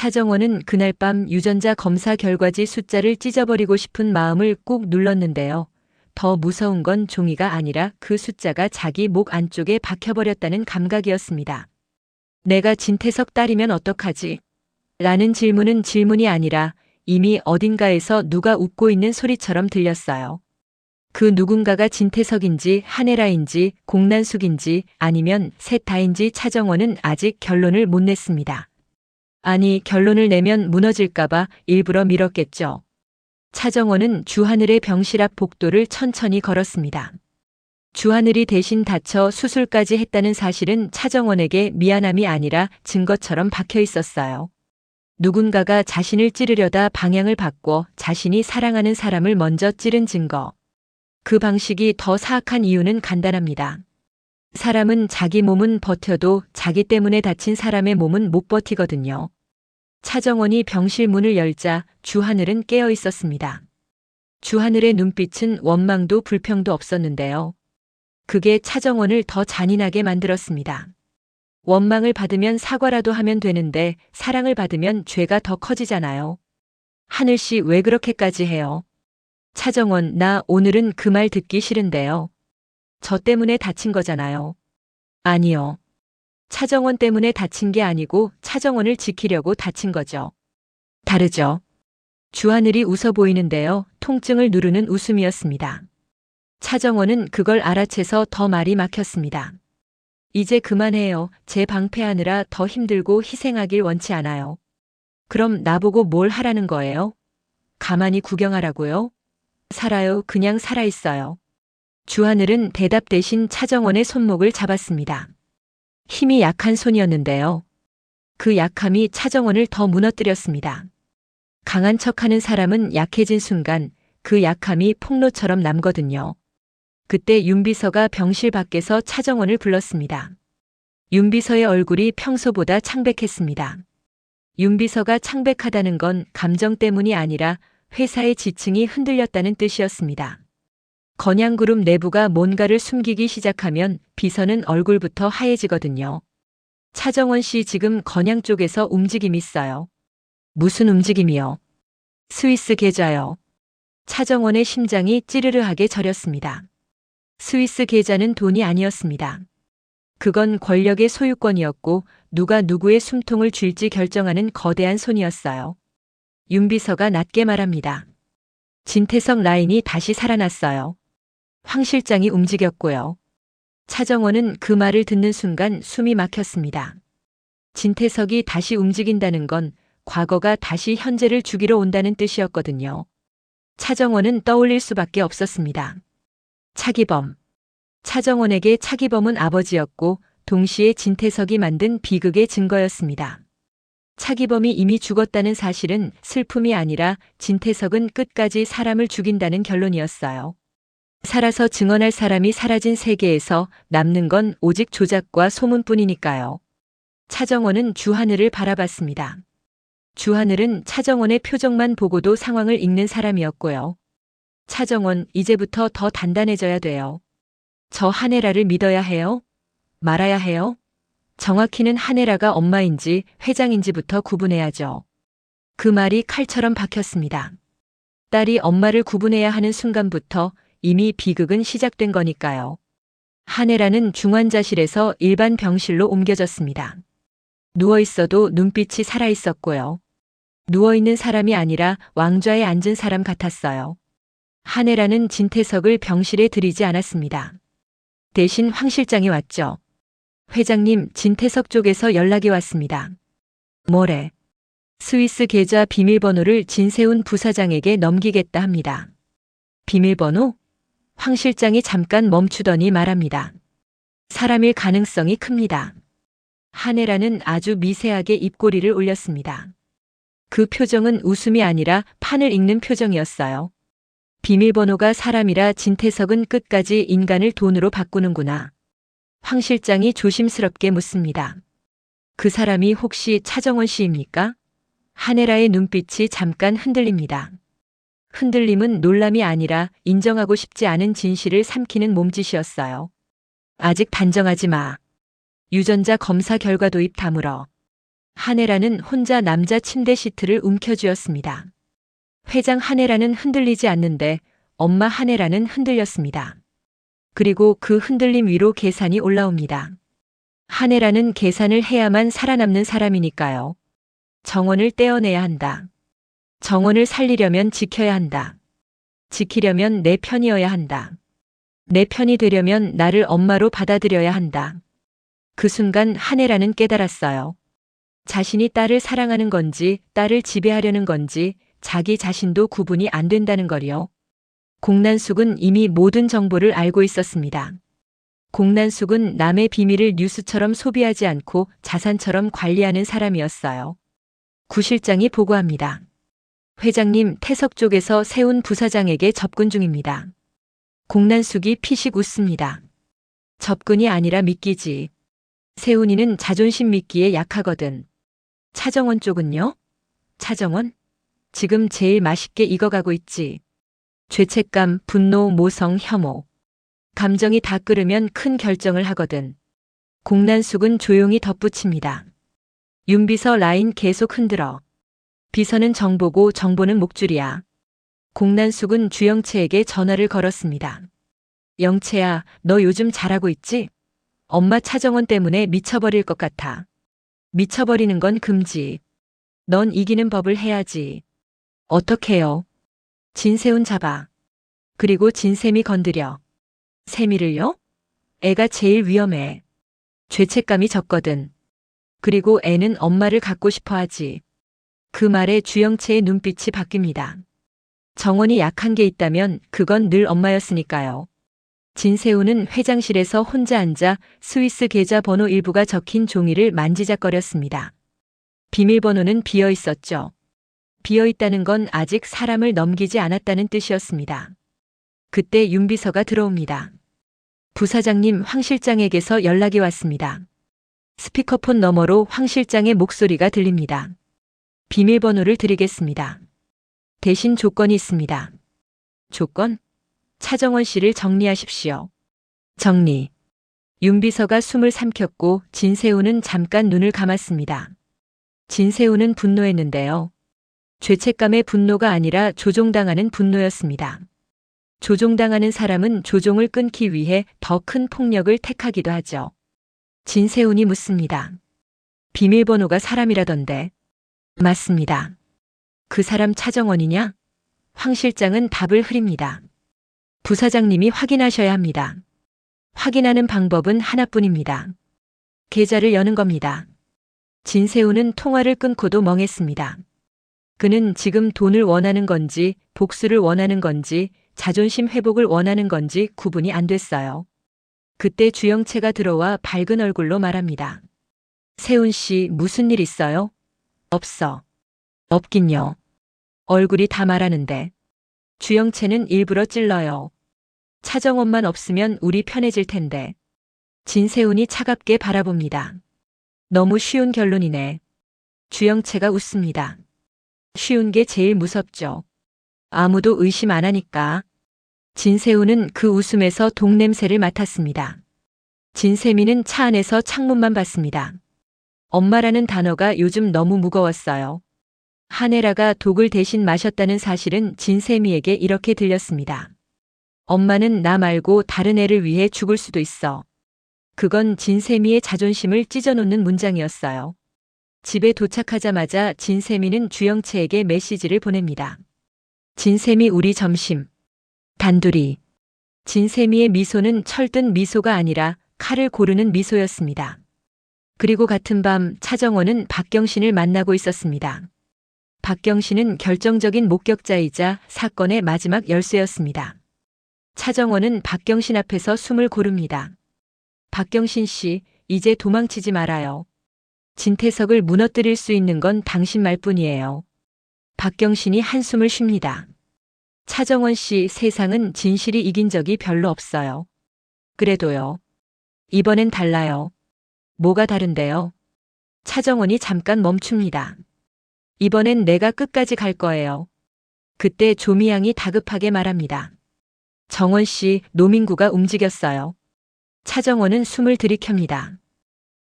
차정원은 그날 밤 유전자 검사 결과지 숫자를 찢어버리고 싶은 마음을 꾹 눌렀는데요. 더 무서운 건 종이가 아니라 그 숫자가 자기 목 안쪽에 박혀버렸다는 감각이었습니다. 내가 진태석 딸이면 어떡하지? 라는 질문은 질문이 아니라 이미 어딘가에서 누가 웃고 있는 소리처럼 들렸어요. 그 누군가가 진태석인지 한혜라인지 공난숙인지 아니면 셋 다인지 차정원은 아직 결론을 못 냈습니다. 아니, 결론을 내면 무너질까봐 일부러 미뤘겠죠. 차정원은 주하늘의 병실 앞 복도를 천천히 걸었습니다. 주하늘이 대신 다쳐 수술까지 했다는 사실은 차정원에게 미안함이 아니라 증거처럼 박혀 있었어요. 누군가가 자신을 찌르려다 방향을 바꿔 자신이 사랑하는 사람을 먼저 찌른 증거. 그 방식이 더 사악한 이유는 간단합니다. 사람은 자기 몸은 버텨도 자기 때문에 다친 사람의 몸은 못 버티거든요. 차정원이 병실 문을 열자 주하늘은 깨어 있었습니다. 주하늘의 눈빛은 원망도 불평도 없었는데요. 그게 차정원을 더 잔인하게 만들었습니다. 원망을 받으면 사과라도 하면 되는데 사랑을 받으면 죄가 더 커지잖아요. 하늘씨 왜 그렇게까지 해요? 차정원, 나 오늘은 그 말 듣기 싫은데요. 저 때문에 다친 거잖아요. 아니요. 차정원 때문에 다친 게 아니고 차정원을 지키려고 다친 거죠. 다르죠. 주하늘이 웃어 보이는데요. 통증을 누르는 웃음이었습니다. 차정원은 그걸 알아채서 더 말이 막혔습니다. 이제 그만해요. 제 방패하느라 더 힘들고 희생하길 원치 않아요. 그럼 나보고 뭘 하라는 거예요? 가만히 구경하라고요? 살아요. 그냥 살아있어요. 주하늘은 대답 대신 차정원의 손목을 잡았습니다. 힘이 약한 손이었는데요. 그 약함이 차정원을 더 무너뜨렸습니다. 강한 척하는 사람은 약해진 순간 그 약함이 폭로처럼 남거든요. 그때 윤비서가 병실 밖에서 차정원을 불렀습니다. 윤비서의 얼굴이 평소보다 창백했습니다. 윤비서가 창백하다는 건 감정 때문이 아니라 회사의 지층이 흔들렸다는 뜻이었습니다. 건양그룹 내부가 뭔가를 숨기기 시작하면 비서는 얼굴부터 하얘지거든요. 차정원 씨 지금 건양 쪽에서 움직임이 있어요. 무슨 움직임이요? 스위스 계좌요. 차정원의 심장이 찌르르하게 저렸습니다. 스위스 계좌는 돈이 아니었습니다. 그건 권력의 소유권이었고 누가 누구의 숨통을 쥘지 결정하는 거대한 손이었어요. 윤비서가 낮게 말합니다. 진태석 라인이 다시 살아났어요. 황 실장이 움직였고요. 차정원은 그 말을 듣는 순간 숨이 막혔습니다. 진태석이 다시 움직인다는 건 과거가 다시 현재를 죽이러 온다는 뜻이었거든요. 차정원은 떠올릴 수밖에 없었습니다. 차기범. 차정원에게 차기범은 아버지였고 동시에 진태석이 만든 비극의 증거였습니다. 차기범이 이미 죽었다는 사실은 슬픔이 아니라 진태석은 끝까지 사람을 죽인다는 결론이었어요. 살아서 증언할 사람이 사라진 세계에서 남는 건 오직 조작과 소문뿐이니까요. 차정원은 주하늘을 바라봤습니다. 주하늘은 차정원의 표정만 보고도 상황을 읽는 사람이었고요. 차정원, 이제부터 더 단단해져야 돼요. 저 한혜라를 믿어야 해요? 말아야 해요? 정확히는 한혜라가 엄마인지 회장인지부터 구분해야죠. 그 말이 칼처럼 박혔습니다. 딸이 엄마를 구분해야 하는 순간부터 이미 비극은 시작된 거니까요. 한혜라는 중환자실에서 일반 병실로 옮겨졌습니다. 누워있어도 눈빛이 살아있었고요. 누워있는 사람이 아니라 왕좌에 앉은 사람 같았어요. 한혜라는 진태석을 병실에 들이지 않았습니다. 대신 황 실장이 왔죠. 회장님, 진태석 쪽에서 연락이 왔습니다. 뭐래? 스위스 계좌 비밀번호를 진세훈 부사장에게 넘기겠다 합니다. 비밀번호? 황 실장이 잠깐 멈추더니 말합니다. 사람일 가능성이 큽니다. 한혜라는 아주 미세하게 입꼬리를 올렸습니다. 그 표정은 웃음이 아니라 판을 읽는 표정이었어요. 비밀번호가 사람이라 진태석은 끝까지 인간을 돈으로 바꾸는구나. 황 실장이 조심스럽게 묻습니다. 그 사람이 혹시 차정원 씨입니까? 한혜라의 눈빛이 잠깐 흔들립니다. 흔들림은 놀람이 아니라 인정하고 싶지 않은 진실을 삼키는 몸짓이었어요. 아직 단정하지 마. 유전자 검사 결과 도입 다물어. 한혜라는 혼자 남자 침대 시트를 움켜쥐었습니다. 회장 한혜라는 흔들리지 않는데 엄마 한혜라는 흔들렸습니다. 그리고 그 흔들림 위로 계산이 올라옵니다. 한혜라는 계산을 해야만 살아남는 사람이니까요. 정원을 떼어내야 한다. 정원을 살리려면 지켜야 한다. 지키려면 내 편이어야 한다. 내 편이 되려면 나를 엄마로 받아들여야 한다. 그 순간 한혜라는 깨달았어요. 자신이 딸을 사랑하는 건지 딸을 지배하려는 건지 자기 자신도 구분이 안 된다는 거리요. 공난숙은 이미 모든 정보를 알고 있었습니다. 공난숙은 남의 비밀을 뉴스처럼 소비하지 않고 자산처럼 관리하는 사람이었어요. 구 실장이 보고합니다. 회장님, 태석 쪽에서 세훈 부사장에게 접근 중입니다. 공난숙이 피식 웃습니다. 접근이 아니라 믿기지. 세훈이는 자존심 믿기에 약하거든. 차정원 쪽은요? 차정원? 지금 제일 맛있게 익어가고 있지. 죄책감, 분노, 모성, 혐오. 감정이 다 끓으면 큰 결정을 하거든. 공난숙은 조용히 덧붙입니다. 윤비서 라인 계속 흔들어. 비서는 정보고 정보는 목줄이야. 공난숙은 주영채에게 전화를 걸었습니다. 영채야, 너 요즘 잘하고 있지? 엄마 차정원 때문에 미쳐버릴 것 같아. 미쳐버리는 건 금지. 넌 이기는 법을 해야지. 어떻게요? 진세훈 잡아. 그리고 진세미 건드려. 세미를요? 애가 제일 위험해. 죄책감이 졌거든. 그리고 애는 엄마를 갖고 싶어 하지. 그 말에 주영채의 눈빛이 바뀝니다. 정원이 약한 게 있다면 그건 늘 엄마였으니까요. 진세훈은 회장실에서 혼자 앉아 스위스 계좌 번호 일부가 적힌 종이를 만지작거렸습니다. 비밀번호는 비어 있었죠. 비어 있다는 건 아직 사람을 넘기지 않았다는 뜻이었습니다. 그때 윤비서가 들어옵니다. 부사장님, 황 실장에게서 연락이 왔습니다. 스피커폰 너머로 황 실장의 목소리가 들립니다. 비밀번호를 드리겠습니다. 대신 조건이 있습니다. 조건? 차정원 씨를 정리하십시오. 정리. 윤비서가 숨을 삼켰고 진세훈은 잠깐 눈을 감았습니다. 진세훈은 분노했는데요. 죄책감의 분노가 아니라 조종당하는 분노였습니다. 조종당하는 사람은 조종을 끊기 위해 더 큰 폭력을 택하기도 하죠. 진세훈이 묻습니다. 비밀번호가 사람이라던데. 맞습니다. 그 사람 차정원이냐? 황 실장은 답을 흐립니다. 부사장님이 확인하셔야 합니다. 확인하는 방법은 하나뿐입니다. 계좌를 여는 겁니다. 진세훈은 통화를 끊고도 멍했습니다. 그는 지금 돈을 원하는 건지 복수를 원하는 건지 자존심 회복을 원하는 건지 구분이 안 됐어요. 그때 주영채가 들어와 밝은 얼굴로 말합니다. 세훈 씨, 무슨 일 있어요? 없어. 없긴요. 얼굴이 다 말하는데. 주영채는 일부러 찔러요. 차정원만 없으면 우리 편해질 텐데. 진세훈이 차갑게 바라봅니다. 너무 쉬운 결론이네. 주영채가 웃습니다. 쉬운 게 제일 무섭죠. 아무도 의심 안 하니까. 진세훈은 그 웃음에서 독냄새를 맡았습니다. 진세미는 차 안에서 창문만 봤습니다. 엄마라는 단어가 요즘 너무 무거웠어요. 한혜라가 독을 대신 마셨다는 사실은 진세미에게 이렇게 들렸습니다. 엄마는 나 말고 다른 애를 위해 죽을 수도 있어. 그건 진세미의 자존심을 찢어놓는 문장이었어요. 집에 도착하자마자 진세미는 주영채에게 메시지를 보냅니다. 진세미, 우리 점심. 단둘이. 진세미의 미소는 철든 미소가 아니라 칼을 고르는 미소였습니다. 그리고 같은 밤 차정원은 박경신을 만나고 있었습니다. 박경신은 결정적인 목격자이자 사건의 마지막 열쇠였습니다. 차정원은 박경신 앞에서 숨을 고릅니다. 박경신 씨, 이제 도망치지 말아요. 진태석을 무너뜨릴 수 있는 건 당신 말뿐이에요. 박경신이 한숨을 쉽니다. 차정원 씨, 세상은 진실이 이긴 적이 별로 없어요. 그래도요. 이번엔 달라요. 뭐가 다른데요? 차정원이 잠깐 멈춥니다. 이번엔 내가 끝까지 갈 거예요. 그때 조미양이 다급하게 말합니다. 정원 씨, 노민구가 움직였어요. 차정원은 숨을 들이켭니다.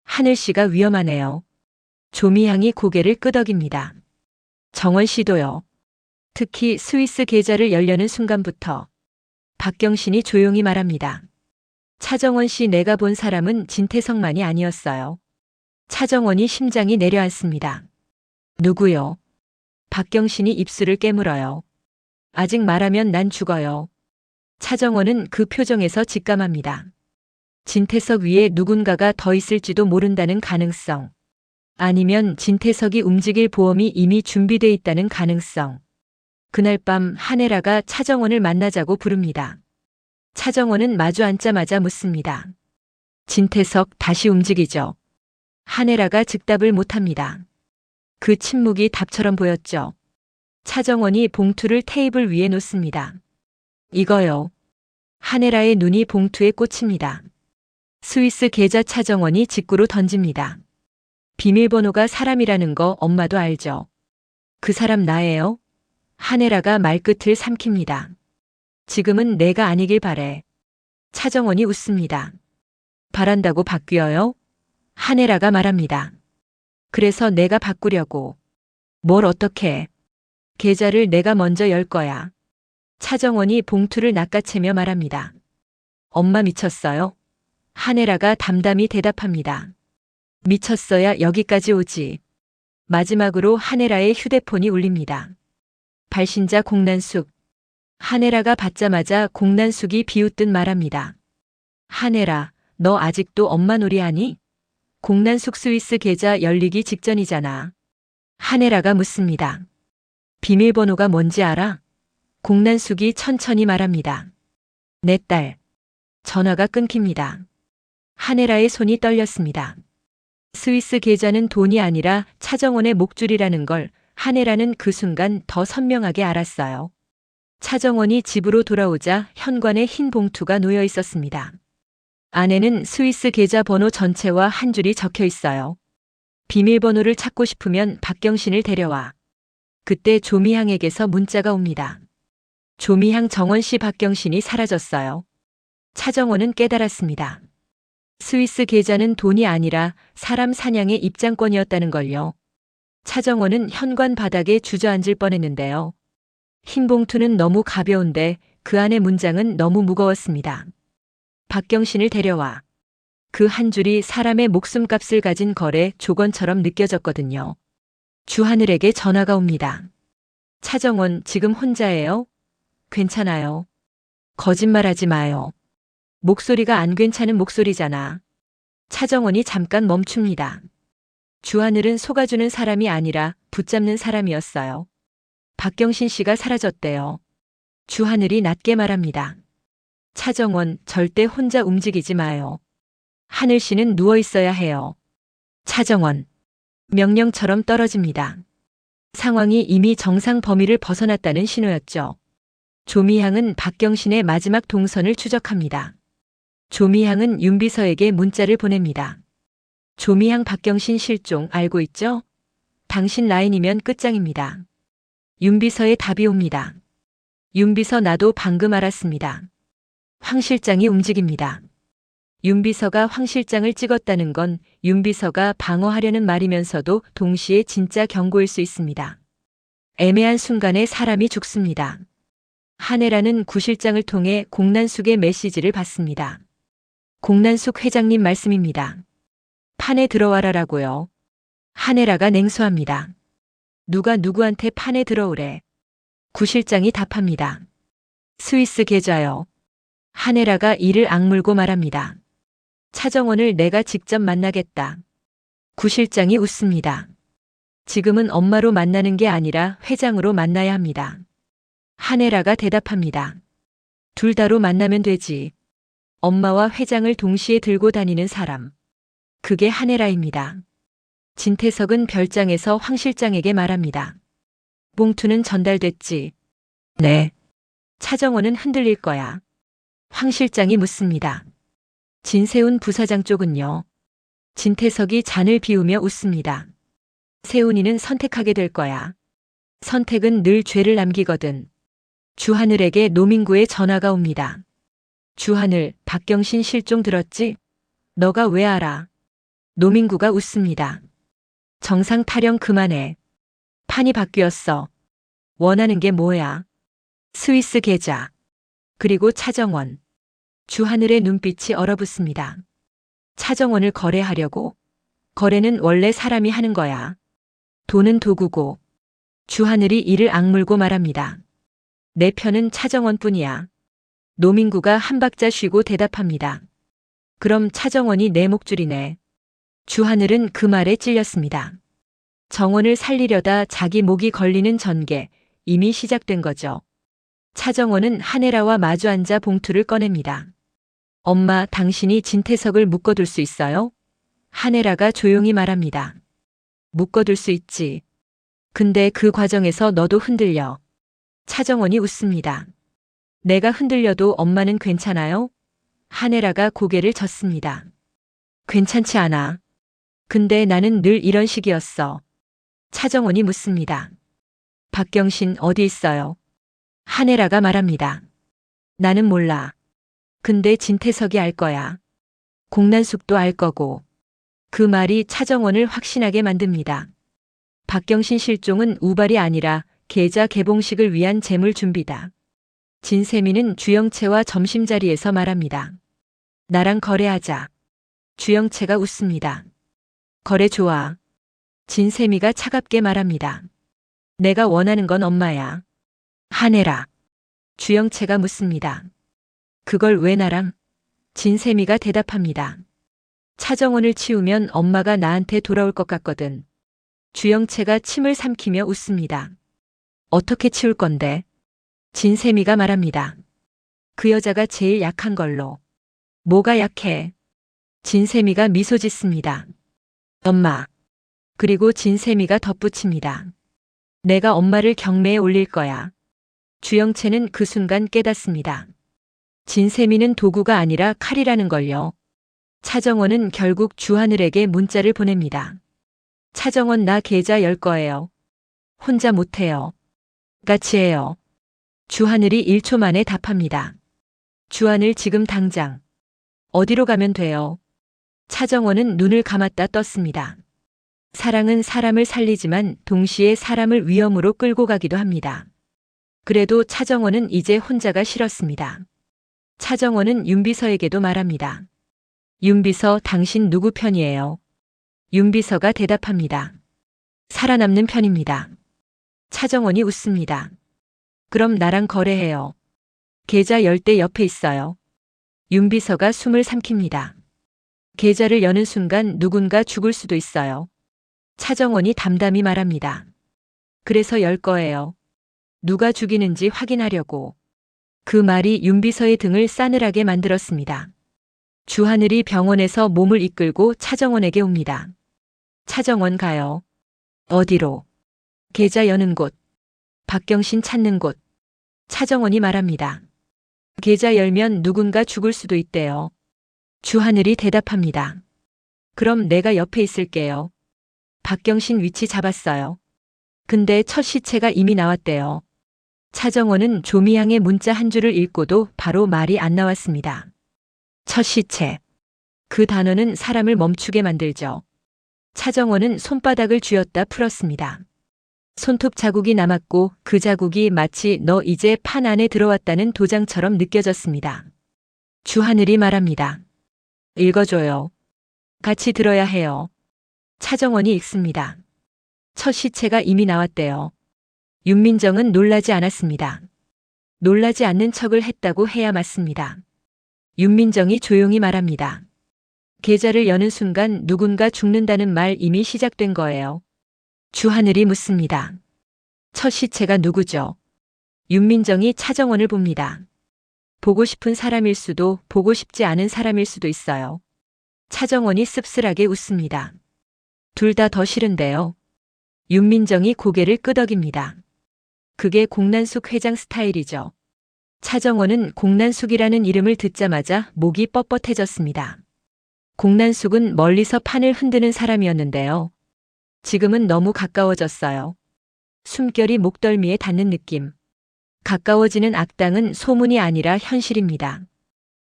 하늘 씨가 위험하네요. 조미향이 고개를 끄덕입니다. 정원 씨도요. 특히 스위스 계좌를 열려는 순간부터 박경신이 조용히 말합니다. 차정원 씨, 내가 본 사람은 진태석만이 아니었어요. 차정원이 심장이 내려앉습니다. 누구요? 박경신이 입술을 깨물어요. 아직 말하면 난 죽어요. 차정원은 그 표정에서 직감합니다. 진태석 위에 누군가가 더 있을지도 모른다는 가능성. 아니면 진태석이 움직일 보험이 이미 준비돼 있다는 가능성. 그날 밤 한혜라가 차정원을 만나자고 부릅니다. 차정원은 마주 앉자마자 묻습니다. 진태석 다시 움직이죠? 한혜라가 즉답을 못합니다. 그 침묵이 답처럼 보였죠. 차정원이 봉투를 테이블 위에 놓습니다. 이거요. 한혜라의 눈이 봉투에 꽂힙니다. 스위스 계좌. 차정원이 직구로 던집니다. 비밀번호가 사람이라는 거 엄마도 알죠? 그 사람 나예요? 한혜라가 말끝을 삼킵니다. 지금은 내가 아니길 바래. 차정원이 웃습니다. 바란다고 바뀌어요? 한혜라가 말합니다. 그래서 내가 바꾸려고. 뭘 어떻게? 계좌를 내가 먼저 열 거야. 차정원이 봉투를 낚아채며 말합니다. 엄마 미쳤어요? 한혜라가 담담히 대답합니다. 미쳤어야 여기까지 오지. 마지막으로 한혜라의 휴대폰이 울립니다. 발신자 공난숙. 한혜라가 받자마자 공난숙이 비웃듯 말합니다. 한혜라, 너 아직도 엄마 놀이하니? 공난숙 스위스 계좌 열리기 직전이잖아. 한혜라가 묻습니다. 비밀번호가 뭔지 알아? 공난숙이 천천히 말합니다. 내 딸. 전화가 끊깁니다. 한혜라의 손이 떨렸습니다. 스위스 계좌는 돈이 아니라 차정원의 목줄이라는 걸 한혜라는 그 순간 더 선명하게 알았어요. 차정원이 집으로 돌아오자 현관에 흰 봉투가 놓여 있었습니다. 안에는 스위스 계좌 번호 전체와 한 줄이 적혀 있어요. 비밀번호를 찾고 싶으면 박경신을 데려와. 그때 조미향에게서 문자가 옵니다. 조미향, 정원 씨, 박경신이 사라졌어요. 차정원은 깨달았습니다. 스위스 계좌는 돈이 아니라 사람 사냥의 입장권이었다는 걸요. 차정원은 현관 바닥에 주저앉을 뻔했는데요. 흰 봉투는 너무 가벼운데 그 안의 문장은 너무 무거웠습니다. 박경신을 데려와. 그 한 줄이 사람의 목숨값을 가진 거래 조건처럼 느껴졌거든요. 주하늘에게 전화가 옵니다. 차정원, 지금 혼자예요? 괜찮아요. 거짓말하지 마요. 목소리가 안 괜찮은 목소리잖아. 차정원이 잠깐 멈춥니다. 주하늘은 속아주는 사람이 아니라 붙잡는 사람이었어요. 박경신 씨가 사라졌대요. 주하늘이 낮게 말합니다. 차정원, 절대 혼자 움직이지 마요. 하늘 씨는 누워 있어야 해요. 차정원. 명령처럼 떨어집니다. 상황이 이미 정상 범위를 벗어났다는 신호였죠. 조미향은 박경신의 마지막 동선을 추적합니다. 조미향은 윤비서에게 문자를 보냅니다. 조미향, 박경신 실종 알고 있죠? 당신 라인이면 끝장입니다. 윤비서의 답이 옵니다. 윤비서, 나도 방금 알았습니다. 황 실장이 움직입니다. 윤비서가 황 실장을 찍었다는 건 윤비서가 방어하려는 말이면서도 동시에 진짜 경고일 수 있습니다. 애매한 순간에 사람이 죽습니다. 한혜라는 구 실장을 통해 공난숙의 메시지를 받습니다. 공난숙 회장님 말씀입니다. 판에 들어와라라고요. 한혜라가 냉소합니다. 누가 누구한테 판에 들어오래? 구 실장이 답합니다. 스위스 계좌요. 한혜라가 이를 악물고 말합니다. 차정원을 내가 직접 만나겠다. 구 실장이 웃습니다. 지금은 엄마로 만나는 게 아니라 회장으로 만나야 합니다. 한혜라가 대답합니다. 둘 다로 만나면 되지. 엄마와 회장을 동시에 들고 다니는 사람. 그게 한혜라입니다. 진태석은 별장에서 황 실장에게 말합니다. 봉투는 전달됐지? 네. 차정원은 흔들릴 거야. 황 실장이 묻습니다. 진세훈 부사장 쪽은요? 진태석이 잔을 비우며 웃습니다. 세훈이는 선택하게 될 거야. 선택은 늘 죄를 남기거든. 주하늘에게 노민구의 전화가 옵니다. 주하늘, 박경신 실종 들었지? 너가 왜 알아? 노민구가 웃습니다. 정상 타령 그만해. 판이 바뀌었어. 원하는 게 뭐야? 스위스 계좌. 그리고 차정원. 주하늘의 눈빛이 얼어붙습니다. 차정원을 거래하려고? 거래는 원래 사람이 하는 거야. 돈은 도구고. 주하늘이 이를 악물고 말합니다. 내 편은 차정원뿐이야. 노민구가 한 박자 쉬고 대답합니다. 그럼 차정원이 내 목줄이네. 주하늘은 그 말에 찔렸습니다. 정원을 살리려다 자기 목이 걸리는 전개, 이미 시작된 거죠. 차정원은 한혜라와 마주 앉아 봉투를 꺼냅니다. 엄마, 당신이 진태석을 묶어둘 수 있어요? 한혜라가 조용히 말합니다. 묶어둘 수 있지. 근데 그 과정에서 너도 흔들려. 차정원이 웃습니다. 내가 흔들려도 엄마는 괜찮아요? 한혜라가 고개를 젓습니다. 괜찮지 않아. 근데 나는 늘 이런 식이었어. 차정원이 묻습니다. 박경신 어디 있어요? 한혜라가 말합니다. 나는 몰라. 근데 진태석이 알 거야. 공난숙도 알 거고. 그 말이 차정원을 확신하게 만듭니다. 박경신 실종은 우발이 아니라 계좌 개봉식을 위한 재물 준비다. 진세미는 주영채와 점심자리에서 말합니다. 나랑 거래하자. 주영채가 웃습니다. 거래 좋아. 진세미가 차갑게 말합니다. 내가 원하는 건 엄마야. 한혜라. 주영채가 묻습니다. 그걸 왜 나랑? 진세미가 대답합니다. 차정원을 치우면 엄마가 나한테 돌아올 것 같거든. 주영채가 침을 삼키며 웃습니다. 어떻게 치울 건데? 진세미가 말합니다. 그 여자가 제일 약한 걸로. 뭐가 약해? 진세미가 미소 짓습니다. 엄마. 그리고 진세미가 덧붙입니다. 내가 엄마를 경매에 올릴 거야. 주영채는 그 순간 깨닫습니다. 진세미는 도구가 아니라 칼이라는 걸요. 차정원은 결국 주하늘에게 문자를 보냅니다. 차정원 나 계좌 열 거예요. 혼자 못해요. 같이 해요. 주하늘이 1초 만에 답합니다. 주하늘 지금 당장. 어디로 가면 돼요? 차정원은 눈을 감았다 떴습니다. 사랑은 사람을 살리지만 동시에 사람을 위험으로 끌고 가기도 합니다. 그래도 차정원은 이제 혼자가 싫었습니다. 차정원은 윤비서에게도 말합니다. 윤비서 당신 누구 편이에요? 윤비서가 대답합니다. 살아남는 편입니다. 차정원이 웃습니다. 그럼 나랑 거래해요. 계좌 열 때 옆에 있어요. 윤비서가 숨을 삼킵니다. 계좌를 여는 순간 누군가 죽을 수도 있어요. 차정원이 담담히 말합니다. 그래서 열 거예요. 누가 죽이는지 확인하려고. 그 말이 윤비서의 등을 싸늘하게 만들었습니다. 주하늘이 병원에서 몸을 이끌고 차정원에게 옵니다. 차정원 가요. 어디로? 계좌 여는 곳. 박경신 찾는 곳. 차정원이 말합니다. 계좌 열면 누군가 죽을 수도 있대요. 주하늘이 대답합니다. 그럼 내가 옆에 있을게요. 박경신 위치 잡았어요. 근데 첫 시체가 이미 나왔대요. 차정원은 조미향의 문자 한 줄을 읽고도 바로 말이 안 나왔습니다. 첫 시체. 그 단어는 사람을 멈추게 만들죠. 차정원은 손바닥을 쥐었다 풀었습니다. 손톱 자국이 남았고 그 자국이 마치 너 이제 판 안에 들어왔다는 도장처럼 느껴졌습니다. 주하늘이 말합니다. 읽어줘요. 같이 들어야 해요. 차정원이 읽습니다. 첫 시체가 이미 나왔대요. 윤민정은 놀라지 않았습니다. 놀라지 않는 척을 했다고 해야 맞습니다. 윤민정이 조용히 말합니다. 계좌를 여는 순간 누군가 죽는다는 말 이미 시작된 거예요. 주하늘이 묻습니다. 첫 시체가 누구죠? 윤민정이 차정원을 봅니다. 보고 싶은 사람일 수도 보고 싶지 않은 사람일 수도 있어요. 차정원이 씁쓸하게 웃습니다. 둘 다 더 싫은데요. 윤민정이 고개를 끄덕입니다. 그게 공난숙 회장 스타일이죠. 차정원은 공난숙이라는 이름을 듣자마자 목이 뻣뻣해졌습니다. 공난숙은 멀리서 판을 흔드는 사람이었는데요. 지금은 너무 가까워졌어요. 숨결이 목덜미에 닿는 느낌. 가까워지는 악당은 소문이 아니라 현실입니다.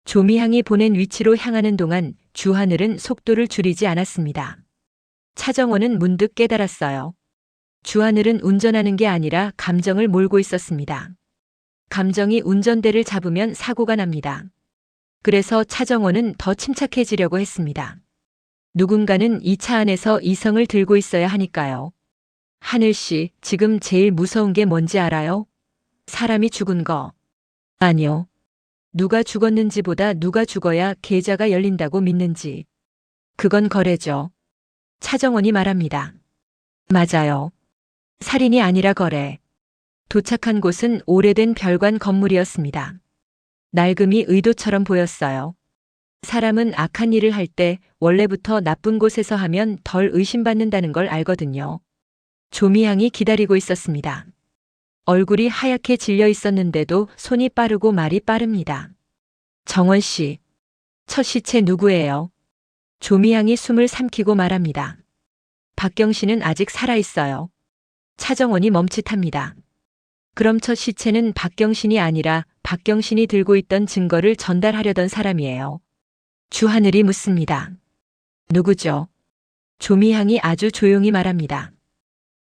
조미향이 보낸 위치로 향하는 동안 주하늘은 속도를 줄이지 않았습니다. 차정원은 문득 깨달았어요. 주하늘은 운전하는 게 아니라 감정을 몰고 있었습니다. 감정이 운전대를 잡으면 사고가 납니다. 그래서 차정원은 더 침착해지려고 했습니다. 누군가는 이 차 안에서 이성을 들고 있어야 하니까요. 하늘 씨, 지금 제일 무서운 게 뭔지 알아요? 사람이 죽은 거. 아니요. 누가 죽었는지보다 누가 죽어야 계좌가 열린다고 믿는지. 그건 거래죠. 차정원이 말합니다. 맞아요. 살인이 아니라 거래. 도착한 곳은 오래된 별관 건물이었습니다. 낡음이 의도처럼 보였어요. 사람은 악한 일을 할 때 원래부터 나쁜 곳에서 하면 덜 의심받는다는 걸 알거든요. 조미향이 기다리고 있었습니다. 얼굴이 하얗게 질려 있었는데도 손이 빠르고 말이 빠릅니다. 정원 씨, 첫 시체 누구예요? 조미향이 숨을 삼키고 말합니다. 박경신은 아직 살아있어요. 차정원이 멈칫합니다. 그럼 첫 시체는 박경신이 아니라 박경신이 들고 있던 증거를 전달하려던 사람이에요. 주하늘이 묻습니다. 누구죠? 조미향이 아주 조용히 말합니다.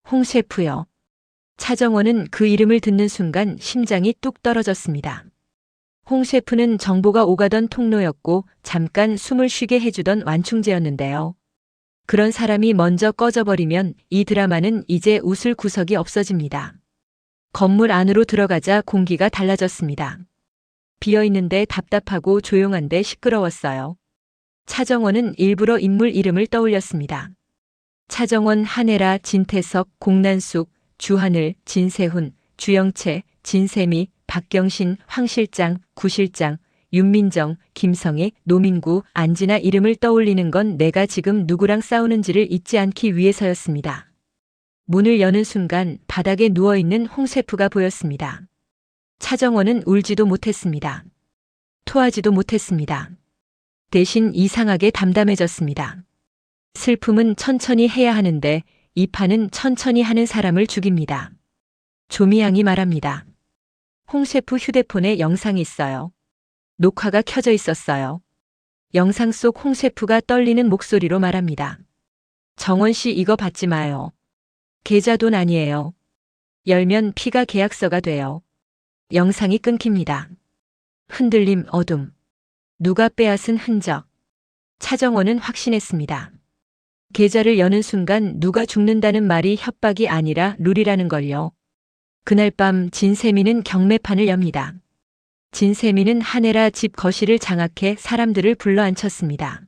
홍 셰프요. 차정원은 그 이름을 듣는 순간 심장이 뚝 떨어졌습니다. 홍 셰프는 정보가 오가던 통로였고 잠깐 숨을 쉬게 해주던 완충제였는데요. 그런 사람이 먼저 꺼져버리면 이 드라마는 이제 웃을 구석이 없어집니다. 건물 안으로 들어가자 공기가 달라졌습니다. 비어있는데 답답하고 조용한데 시끄러웠어요. 차정원은 일부러 인물 이름을 떠올렸습니다. 차정원, 한혜라, 진태석, 공난숙, 주하늘, 진세훈, 주영채, 진세미, 박경신, 황 실장, 구 실장, 윤민정, 김성애, 노민구, 안진아 이름을 떠올리는 건 내가 지금 누구랑 싸우는지를 잊지 않기 위해서였습니다. 문을 여는 순간 바닥에 누워있는 홍 셰프가 보였습니다. 차정원은 울지도 못했습니다. 토하지도 못했습니다. 대신 이상하게 담담해졌습니다. 슬픔은 천천히 해야 하는데 이 판은 천천히 하는 사람을 죽입니다. 조미향이 말합니다. 홍 셰프 휴대폰에 영상이 있어요. 녹화가 켜져 있었어요. 영상 속 홍 셰프가 떨리는 목소리로 말합니다. 정원 씨 이거 받지 마요. 계좌 돈 아니에요. 열면 피가 계약서가 돼요. 영상이 끊깁니다. 흔들림, 어둠. 누가 빼앗은 흔적. 차정원은 확신했습니다. 계좌를 여는 순간 누가 죽는다는 말이 협박이 아니라 룰이라는 걸요. 그날 밤 진세미는 경매판을 엽니다. 진세미는 한혜라 집 거실을 장악해 사람들을 불러앉혔습니다.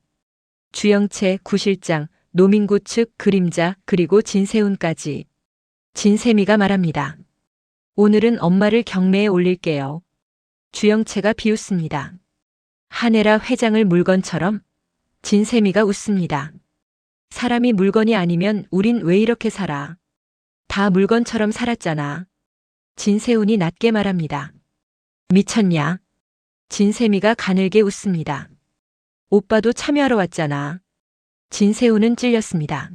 주영채, 구 실장, 노민구 측 그림자 그리고 진세훈까지. 진세미가 말합니다. 오늘은 엄마를 경매에 올릴게요. 주영채가 비웃습니다. 한혜라 회장을 물건처럼. 진세미가 웃습니다. 사람이 물건이 아니면 우린 왜 이렇게 살아? 다 물건처럼 살았잖아. 진세훈이 낮게 말합니다. 미쳤냐? 진세미가 가늘게 웃습니다. 오빠도 참여하러 왔잖아. 진세훈은 찔렸습니다.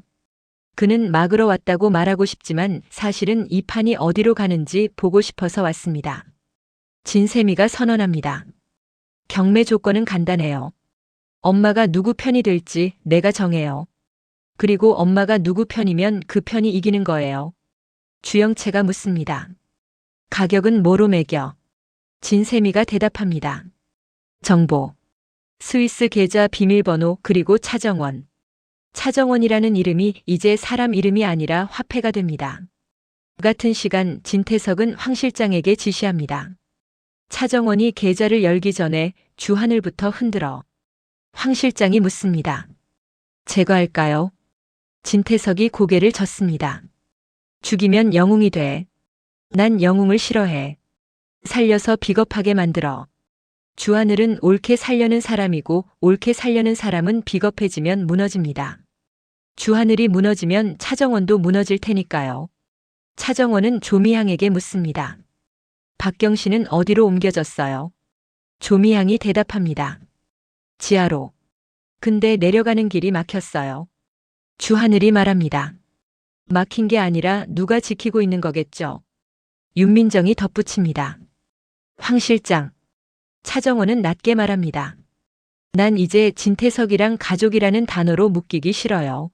그는 막으러 왔다고 말하고 싶지만 사실은 이 판이 어디로 가는지 보고 싶어서 왔습니다. 진세미가 선언합니다. 경매 조건은 간단해요. 엄마가 누구 편이 될지 내가 정해요. 그리고 엄마가 누구 편이면 그 편이 이기는 거예요. 주영채가 묻습니다. 가격은 뭐로 매겨? 진세미가 대답합니다. 정보. 스위스 계좌 비밀번호 그리고 차정원. 차정원이라는 이름이 이제 사람 이름이 아니라 화폐가 됩니다. 같은 시간 진태석은 황 실장에게 지시합니다. 차정원이 계좌를 열기 전에 주하늘부터 흔들어. 황 실장이 묻습니다. 제거할까요? 진태석이 고개를 젓습니다. 죽이면 영웅이 돼. 난 영웅을 싫어해. 살려서 비겁하게 만들어. 주하늘은 옳게 살려는 사람이고 옳게 살려는 사람은 비겁해지면 무너집니다. 주하늘이 무너지면 차정원도 무너질 테니까요. 차정원은 조미향에게 묻습니다. 박경신은 어디로 옮겨졌어요? 조미향이 대답합니다. 지하로. 근데 내려가는 길이 막혔어요. 주하늘이 말합니다. 막힌 게 아니라 누가 지키고 있는 거겠죠. 윤민정이 덧붙입니다. 황 실장. 차정원은 낮게 말합니다. 난 이제 진태석이랑 가족이라는 단어로 묶이기 싫어요.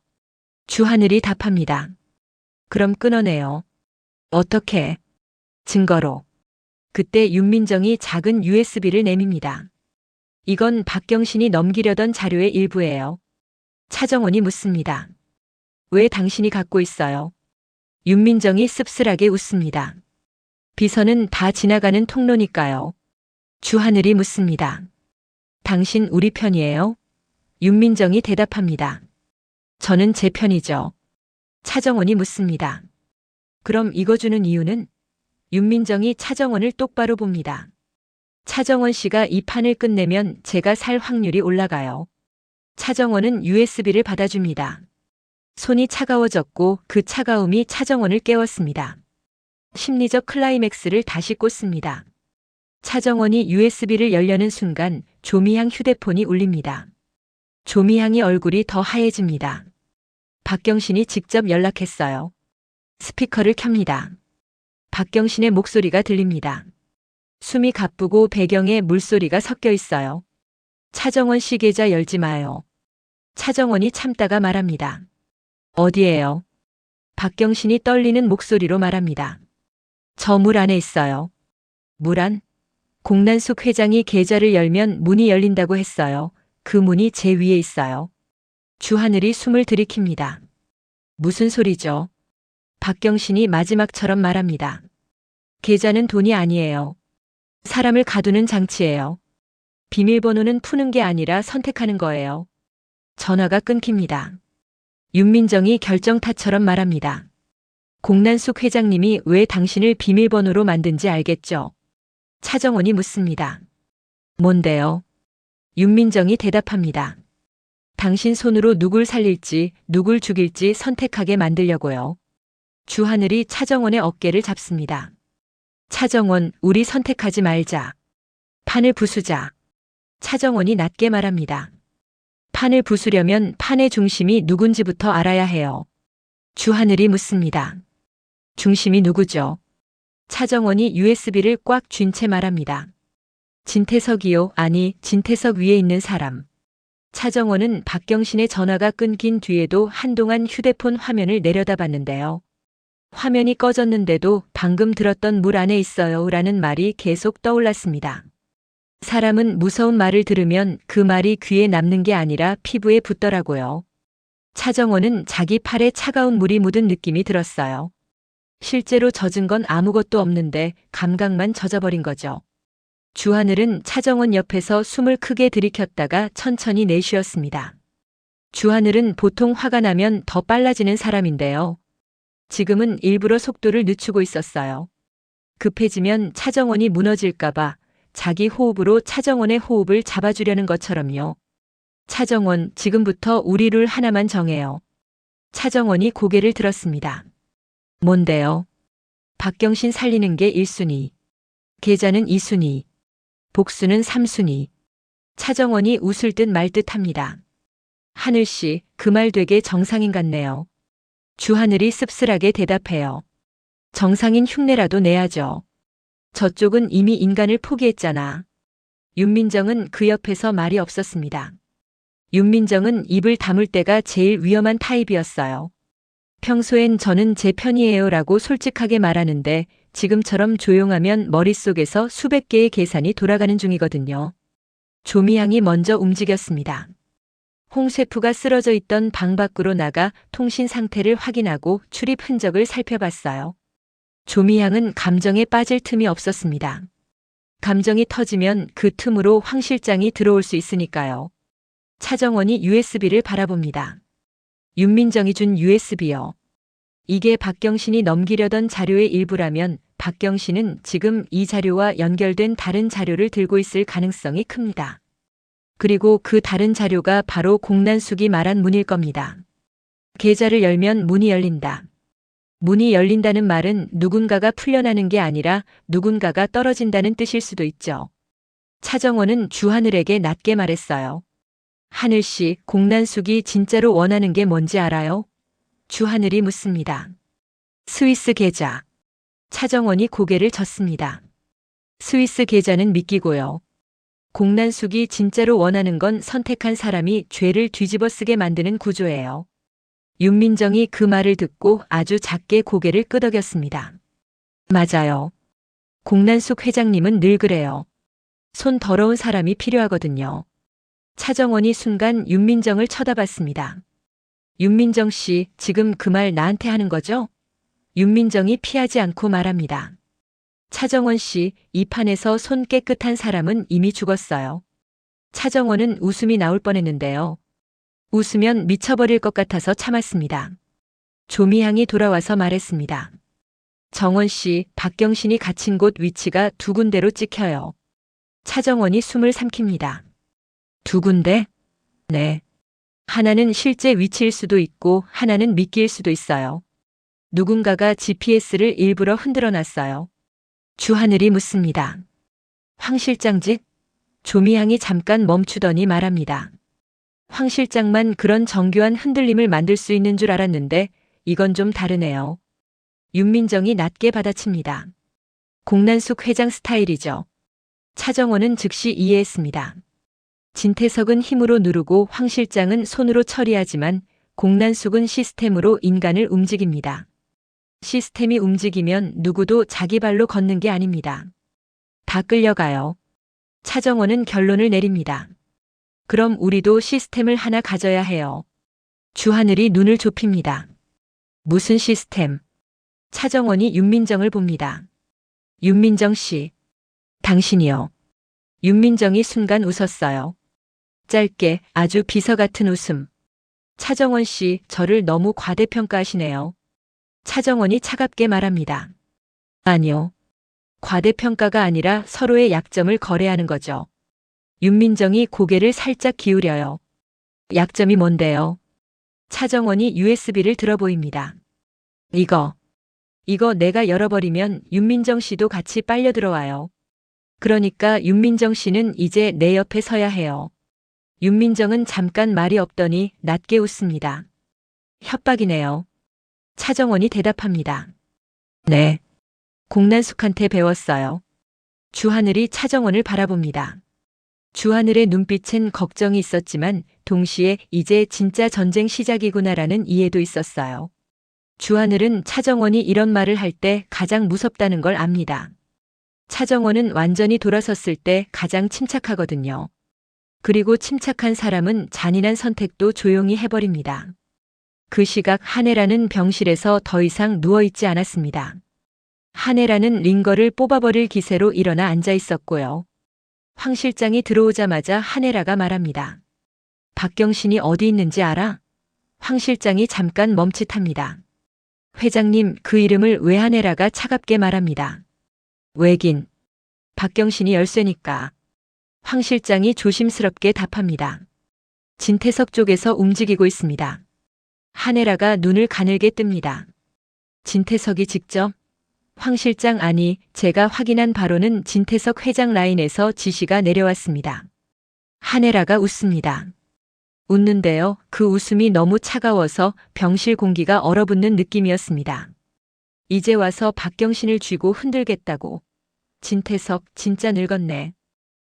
주하늘이 답합니다. 그럼 끊어내요. 어떻게? 증거로. 그때 윤민정이 작은 USB를 내밉니다. 이건 박경신이 넘기려던 자료의 일부예요. 차정원이 묻습니다. 왜 당신이 갖고 있어요? 윤민정이 씁쓸하게 웃습니다. 비서는 다 지나가는 통로니까요. 주하늘이 묻습니다. 당신 우리 편이에요? 윤민정이 대답합니다. 저는 제 편이죠. 차정원이 묻습니다. 그럼 이거 주는 이유는? 윤민정이 차정원을 똑바로 봅니다. 차정원 씨가 이 판을 끝내면 제가 살 확률이 올라가요. 차정원은 USB를 받아줍니다. 손이 차가워졌고 그 차가움이 차정원을 깨웠습니다. 심리적 클라이맥스를 다시 꽂습니다. 차정원이 USB를 열려는 순간 조미향 휴대폰이 울립니다. 조미향이 얼굴이 더 하얘집니다. 박경신이 직접 연락했어요. 스피커를 켭니다. 박경신의 목소리가 들립니다. 숨이 가쁘고 배경에 물소리가 섞여 있어요. 차정원 씨 계좌 열지 마요. 차정원이 참다가 말합니다. 어디에요? 박경신이 떨리는 목소리로 말합니다. 저 물 안에 있어요. 물 안? 공난숙 회장이 계좌를 열면 문이 열린다고 했어요. 그 문이 제 위에 있어요. 주하늘이 숨을 들이킵니다. 무슨 소리죠? 박경신이 마지막처럼 말합니다. 계좌는 돈이 아니에요. 사람을 가두는 장치예요. 비밀번호는 푸는 게 아니라 선택하는 거예요. 전화가 끊깁니다. 윤민정이 결정타처럼 말합니다. 공난숙 회장님이 왜 당신을 비밀번호로 만든지 알겠죠? 차정원이 묻습니다. 뭔데요? 윤민정이 대답합니다. 당신 손으로 누굴 살릴지, 누굴 죽일지 선택하게 만들려고요. 주하늘이 차정원의 어깨를 잡습니다. 차정원, 우리 선택하지 말자. 판을 부수자. 차정원이 낮게 말합니다. 판을 부수려면 판의 중심이 누군지부터 알아야 해요. 주하늘이 묻습니다. 중심이 누구죠? 차정원이 USB를 꽉 쥔 채 말합니다. 진태석이요. 아니, 진태석 위에 있는 사람. 차정원은 박경신의 전화가 끊긴 뒤에도 한동안 휴대폰 화면을 내려다봤는데요. 화면이 꺼졌는데도 방금 들었던 물 안에 있어요 라는 말이 계속 떠올랐습니다. 사람은 무서운 말을 들으면 그 말이 귀에 남는 게 아니라 피부에 붙더라고요. 차정원은 자기 팔에 차가운 물이 묻은 느낌이 들었어요. 실제로 젖은 건 아무것도 없는데 감각만 젖어버린 거죠. 주하늘은 차정원 옆에서 숨을 크게 들이켰다가 천천히 내쉬었습니다. 주하늘은 보통 화가 나면 더 빨라지는 사람인데요. 지금은 일부러 속도를 늦추고 있었어요. 급해지면 차정원이 무너질까봐 자기 호흡으로 차정원의 호흡을 잡아주려는 것처럼요. 차정원, 지금부터 우리 룰 하나만 정해요. 차정원이 고개를 들었습니다. 뭔데요? 박경신 살리는 게 1순위. 계좌는 2순위. 복수는 3순위. 차정원이 웃을 듯 말 듯 합니다. 하늘씨, 그 말 되게 정상인 같네요. 주하늘이 씁쓸하게 대답해요. 정상인 흉내라도 내야죠. 저쪽은 이미 인간을 포기했잖아. 윤민정은 그 옆에서 말이 없었습니다. 윤민정은 입을 다물 때가 제일 위험한 타입이었어요. 평소엔 저는 제 편이에요 라고 솔직하게 말하는데 지금처럼 조용하면 머릿속에서 수백 개의 계산이 돌아가는 중이거든요. 조미향이 먼저 움직였습니다. 홍 셰프가 쓰러져 있던 방 밖으로 나가 통신 상태를 확인하고 출입 흔적을 살펴봤어요. 조미향은 감정에 빠질 틈이 없었습니다. 감정이 터지면 그 틈으로 황 실장이 들어올 수 있으니까요. 차정원이 USB를 바라봅니다. 윤민정이 준 USB요. 이게 박경신이 넘기려던 자료의 일부라면 박경신은 지금 이 자료와 연결된 다른 자료를 들고 있을 가능성이 큽니다. 그리고 그 다른 자료가 바로 공난숙이 말한 문일 겁니다. 계좌를 열면 문이 열린다. 문이 열린다는 말은 누군가가 풀려나는 게 아니라 누군가가 떨어진다는 뜻일 수도 있죠. 차정원은 주하늘에게 낮게 말했어요. 하늘씨, 공난숙이 진짜로 원하는 게 뭔지 알아요? 주하늘이 묻습니다. 스위스 계좌. 차정원이 고개를 젓습니다. 스위스 계좌는 믿기고요. 공난숙이 진짜로 원하는 건 선택한 사람이 죄를 뒤집어 쓰게 만드는 구조예요. 윤민정이 그 말을 듣고 아주 작게 고개를 끄덕였습니다. 맞아요. 공난숙 회장님은 늘 그래요. 손 더러운 사람이 필요하거든요. 차정원이 순간 윤민정을 쳐다봤습니다. 윤민정 씨, 지금 그 말 나한테 하는 거죠? 윤민정이 피하지 않고 말합니다. 차정원 씨, 이 판에서 손 깨끗한 사람은 이미 죽었어요. 차정원은 웃음이 나올 뻔했는데요. 웃으면 미쳐버릴 것 같아서 참았습니다. 조미향이 돌아와서 말했습니다. 정원 씨, 박경신이 갇힌 곳 위치가 두 군데로 찍혀요. 차정원이 숨을 삼킵니다. 두 군데? 네. 하나는 실제 위치일 수도 있고 하나는 미끼일 수도 있어요. 누군가가 GPS를 일부러 흔들어 놨어요. 주하늘이 묻습니다. 황 실장직? 조미향이 잠깐 멈추더니 말합니다. 황 실장만 그런 정교한 흔들림을 만들 수 있는 줄 알았는데 이건 좀 다르네요. 윤민정이 낮게 받아칩니다. 공난숙 회장 스타일이죠. 차정원은 즉시 이해했습니다. 진태석은 힘으로 누르고 황 실장은 손으로 처리하지만 공난숙은 시스템으로 인간을 움직입니다. 시스템이 움직이면 누구도 자기 발로 걷는 게 아닙니다. 다 끌려가요. 차정원은 결론을 내립니다. 그럼 우리도 시스템을 하나 가져야 해요. 주하늘이 눈을 좁힙니다. 무슨 시스템? 차정원이 윤민정을 봅니다. 윤민정 씨. 당신이요. 윤민정이 순간 웃었어요. 짧게 아주 비서 같은 웃음. 차정원 씨, 저를 너무 과대평가하시네요. 차정원이 차갑게 말합니다. 아니요. 과대평가가 아니라 서로의 약점을 거래하는 거죠. 윤민정이 고개를 살짝 기울여요. 약점이 뭔데요? 차정원이 USB를 들어 보입니다. 이거 내가 열어버리면 윤민정 씨도 같이 빨려 들어와요. 그러니까 윤민정 씨는 이제 내 옆에 서야 해요. 윤민정은 잠깐 말이 없더니 낮게 웃습니다. 협박이네요. 차정원이 대답합니다. 네. 공난숙한테 배웠어요. 주하늘이 차정원을 바라봅니다. 주하늘의 눈빛엔 걱정이 있었지만 동시에 이제 진짜 전쟁 시작이구나라는 이해도 있었어요. 주하늘은 차정원이 이런 말을 할 때 가장 무섭다는 걸 압니다. 차정원은 완전히 돌아섰을 때 가장 침착하거든요. 그리고 침착한 사람은 잔인한 선택도 조용히 해버립니다. 그 시각 한혜라는 병실에서 더 이상 누워있지 않았습니다. 한혜라는 링거를 뽑아버릴 기세로 일어나 앉아 있었고요. 황 실장이 들어오자마자 한혜라가 말합니다. 박경신이 어디 있는지 알아? 황 실장이 잠깐 멈칫합니다. 회장님, 그 이름을 왜 한혜라가 차갑게 말합니다. 왜긴. 박경신이 열쇠니까. 황 실장이 조심스럽게 답합니다. 진태석 쪽에서 움직이고 있습니다. 한혜라가 눈을 가늘게 뜹니다. 진태석이 직접? 황 실장 아니, 제가 확인한 바로는 진태석 회장 라인에서 지시가 내려왔습니다. 한혜라가 웃습니다. 웃는데요. 그 웃음이 너무 차가워서 병실 공기가 얼어붙는 느낌이었습니다. 이제 와서 박경신을 쥐고 흔들겠다고. 진태석 진짜 늙었네.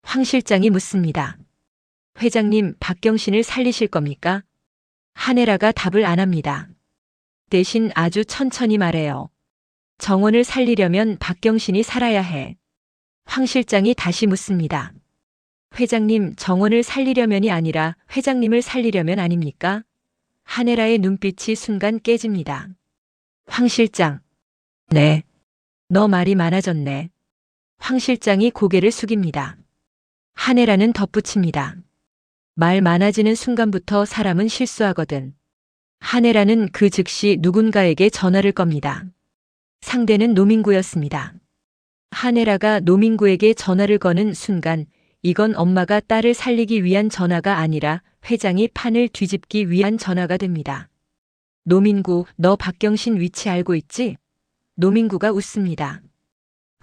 황 실장이 묻습니다. 회장님, 박경신을 살리실 겁니까? 한혜라가 답을 안 합니다. 대신 아주 천천히 말해요. 정원을 살리려면 박경신이 살아야 해. 황 실장이 다시 묻습니다. 회장님, 정원을 살리려면이 아니라 회장님을 살리려면 아닙니까? 한혜라의 눈빛이 순간 깨집니다. 황 실장. 네. 너 말이 많아졌네. 황 실장이 고개를 숙입니다. 한혜라는 덧붙입니다. 말 많아지는 순간부터 사람은 실수하거든. 한혜라는 그 즉시 누군가에게 전화를 겁니다. 상대는 노민구였습니다. 한혜라가 노민구에게 전화를 거는 순간 이건 엄마가 딸을 살리기 위한 전화가 아니라 회장이 판을 뒤집기 위한 전화가 됩니다. 노민구, 너 박경신 위치 알고 있지? 노민구가 웃습니다.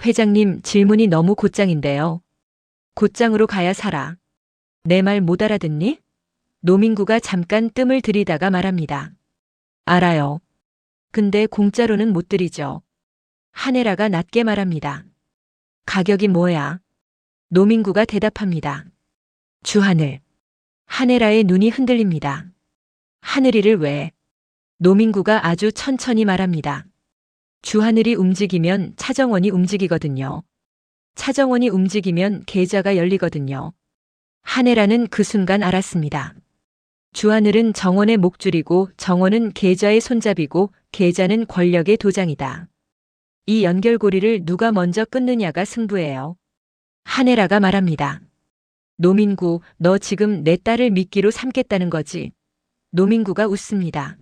회장님, 질문이 너무 곧장인데요. 곧장으로 가야 살아. 내 말 못 알아듣니? 노민구가 잠깐 뜸을 들이다가 말합니다. 알아요. 근데 공짜로는 못 드리죠. 한혜라가 낮게 말합니다. 가격이 뭐야? 노민구가 대답합니다. 주하늘. 한혜라의 눈이 흔들립니다. 하늘이를 왜? 노민구가 아주 천천히 말합니다. 주하늘이 움직이면 차정원이 움직이거든요. 차정원이 움직이면 계좌가 열리거든요. 한혜라는 그 순간 알았습니다. 주하늘은 정원의 목줄이고 정원은 계좌의 손잡이고 계좌는 권력의 도장이다. 이 연결고리를 누가 먼저 끊느냐가 승부예요. 한혜라가 말합니다. 노민구, 너 지금 내 딸을 미끼로 삼겠다는 거지? 노민구가 웃습니다.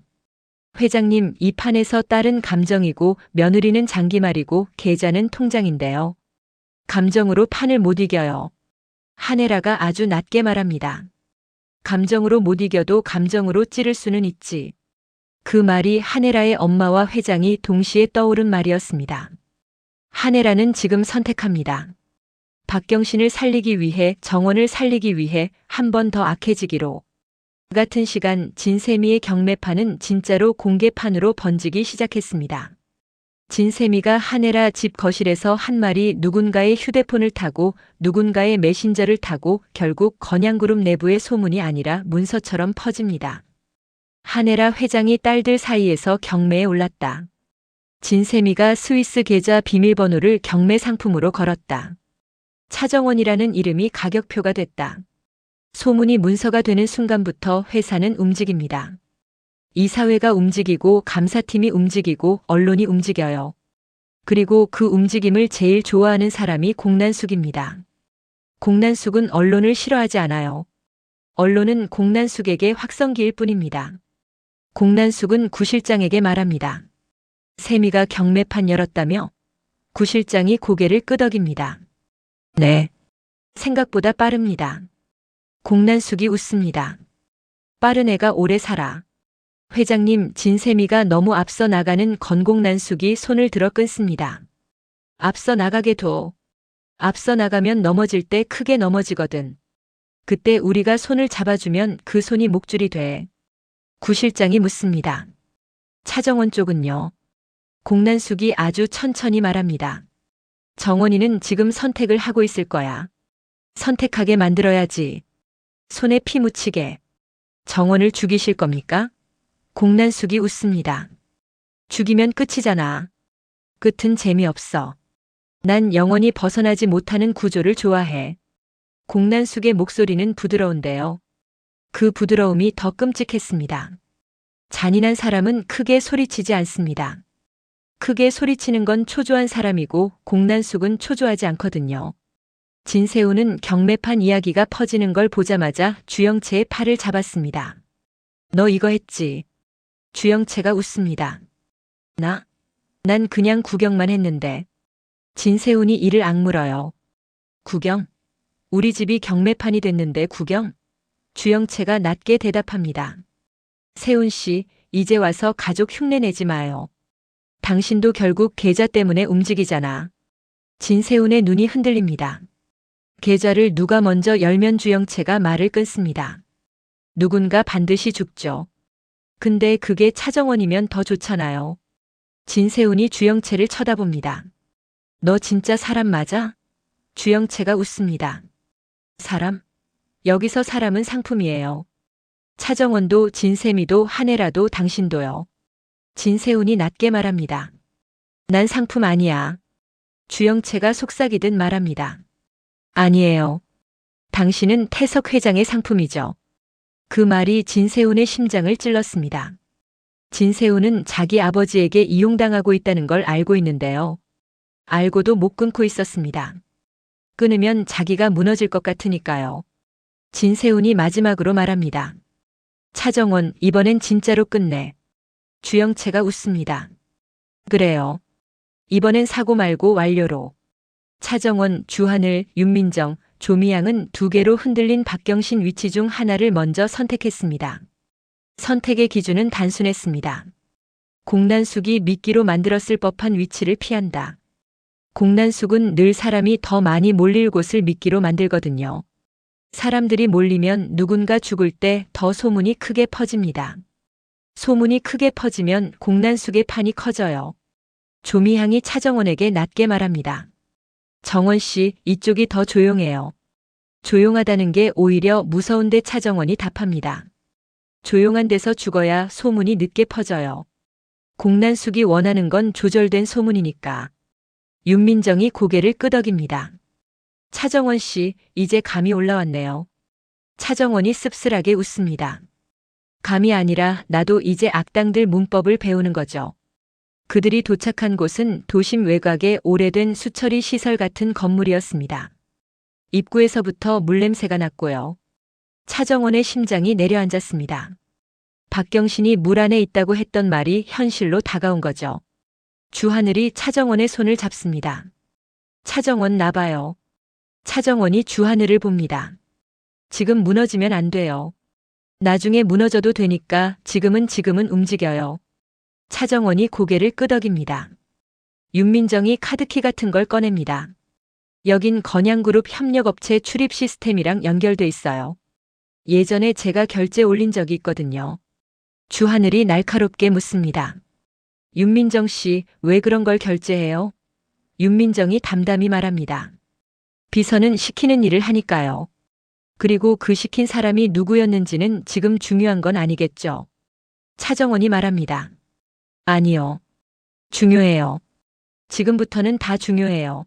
회장님, 이 판에서 딸은 감정이고 며느리는 장기말이고 계좌는 통장인데요. 감정으로 판을 못 이겨요. 한혜라가 아주 낮게 말합니다. 감정으로 못 이겨도 감정으로 찌를 수는 있지. 그 말이 한혜라의 엄마와 회장이 동시에 떠오른 말이었습니다. 한혜라는 지금 선택합니다. 박경신을 살리기 위해, 정원을 살리기 위해 한 번 더 악해지기로. 같은 시간 진세미의 경매판은 진짜로 공개판으로 번지기 시작했습니다. 진세미가 한혜라 집 거실에서 한 말이 누군가의 휴대폰을 타고 누군가의 메신저를 타고 결국 건양그룹 내부의 소문이 아니라 문서처럼 퍼집니다. 한혜라 회장이 딸들 사이에서 경매에 올랐다. 진세미가 스위스 계좌 비밀번호를 경매 상품으로 걸었다. 차정원이라는 이름이 가격표가 됐다. 소문이 문서가 되는 순간부터 회사는 움직입니다. 이사회가 움직이고 감사팀이 움직이고 언론이 움직여요. 그리고 그 움직임을 제일 좋아하는 사람이 공난숙입니다. 공난숙은 언론을 싫어하지 않아요. 언론은 공난숙에게 확성기일 뿐입니다. 공난숙은 구 실장에게 말합니다. 세미가 경매판 열었다며? 구 실장이 고개를 끄덕입니다. 네. 생각보다 빠릅니다. 공난숙이 웃습니다. 빠른 애가 오래 살아. 회장님, 진세미가 너무 앞서 나가는 건공난숙이 손을 들어 끊습니다. 앞서 나가게 둬. 앞서 나가면 넘어질 때 크게 넘어지거든. 그때 우리가 손을 잡아주면 그 손이 목줄이 돼. 구 실장이 묻습니다. 차정원 쪽은요? 공난숙이 아주 천천히 말합니다. 정원이는 지금 선택을 하고 있을 거야. 선택하게 만들어야지. 손에 피 묻히게. 정원을 죽이실 겁니까? 공난숙이 웃습니다. 죽이면 끝이잖아. 끝은 재미없어. 난 영원히 벗어나지 못하는 구조를 좋아해. 공난숙의 목소리는 부드러운데요. 그 부드러움이 더 끔찍했습니다. 잔인한 사람은 크게 소리치지 않습니다. 크게 소리치는 건 초조한 사람이고 공난숙은 초조하지 않거든요. 진세우는 경매판 이야기가 퍼지는 걸 보자마자 주영채의 팔을 잡았습니다. 너 이거 했지? 주영채가 웃습니다. 난 그냥 구경만 했는데. 진세훈이 이를 악물어요. 구경? 우리 집이 경매판이 됐는데 구경? 주영채가 낮게 대답합니다. 세훈 씨, 이제 와서 가족 흉내 내지 마요. 당신도 결국 계좌 때문에 움직이잖아. 진세훈의 눈이 흔들립니다. 계좌를 누가 먼저 열면 주영채가 말을 끊습니다. 누군가 반드시 죽죠. 근데 그게 차정원이면 더 좋잖아요. 진세훈이 주영채를 쳐다봅니다. 너 진짜 사람 맞아? 주영채가 웃습니다. 사람? 여기서 사람은 상품이에요. 차정원도 진세미도 한혜라도 당신도요. 진세훈이 낮게 말합니다. 난 상품 아니야. 주영채가 속삭이듯 말합니다. 아니에요. 당신은 태석 회장의 상품이죠. 그 말이 진세훈의 심장을 찔렀습니다. 진세훈은 자기 아버지에게 이용당하고 있다는 걸 알고 있는데요. 알고도 못 끊고 있었습니다. 끊으면 자기가 무너질 것 같으니까요. 진세훈이 마지막으로 말합니다. 차정원, 이번엔 진짜로 끝내. 주영채가 웃습니다. 그래요. 이번엔 사고 말고 완료로. 차정원, 주하늘, 윤민정, 조미양은 두 개로 흔들린 박경신 위치 중 하나를 먼저 선택했습니다. 선택의 기준은 단순했습니다. 공난숙이 미끼로 만들었을 법한 위치를 피한다. 공난숙은 늘 사람이 더 많이 몰릴 곳을 미끼로 만들거든요. 사람들이 몰리면 누군가 죽을 때 더 소문이 크게 퍼집니다. 소문이 크게 퍼지면 공난숙의 판이 커져요. 조미향이 차정원에게 낮게 말합니다. 정원 씨, 이쪽이 더 조용해요. 조용하다는 게 오히려 무서운데 차정원이 답합니다. 조용한 데서 죽어야 소문이 늦게 퍼져요. 공난숙이 원하는 건 조절된 소문이니까. 윤민정이 고개를 끄덕입니다. 차정원 씨, 이제 감이 올라왔네요. 차정원이 씁쓸하게 웃습니다. 감이 아니라 나도 이제 악당들 문법을 배우는 거죠. 그들이 도착한 곳은 도심 외곽의 오래된 수처리 시설 같은 건물이었습니다. 입구에서부터 물냄새가 났고요. 차정원의 심장이 내려앉았습니다. 박경신이 물 안에 있다고 했던 말이 현실로 다가온 거죠. 주하늘이 차정원의 손을 잡습니다. 차정원 나봐요. 차정원이 주하늘을 봅니다. 지금 무너지면 안 돼요. 나중에 무너져도 되니까 지금은 움직여요. 차정원이 고개를 끄덕입니다. 윤민정이 카드키 같은 걸 꺼냅니다. 여긴 건양그룹 협력업체 출입 시스템이랑 연결돼 있어요. 예전에 제가 결제 올린 적이 있거든요. 주하늘이 날카롭게 묻습니다. 윤민정 씨, 왜 그런 걸 결제해요? 윤민정이 담담히 말합니다. 비서는 시키는 일을 하니까요. 그리고 그 시킨 사람이 누구였는지는 지금 중요한 건 아니겠죠. 차정원이 말합니다. 아니요. 중요해요. 지금부터는 다 중요해요.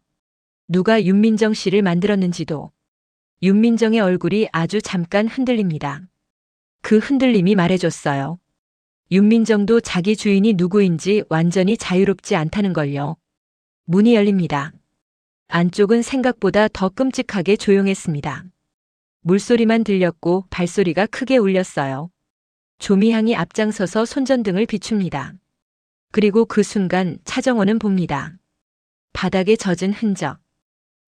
누가 윤민정 씨를 만들었는지도. 윤민정의 얼굴이 아주 잠깐 흔들립니다. 그 흔들림이 말해줬어요. 윤민정도 자기 주인이 누구인지 완전히 자유롭지 않다는 걸요. 문이 열립니다. 안쪽은 생각보다 더 끔찍하게 조용했습니다. 물소리만 들렸고 발소리가 크게 울렸어요. 조미향이 앞장서서 손전등을 비춥니다. 그리고 그 순간 차정원은 봅니다. 바닥에 젖은 흔적,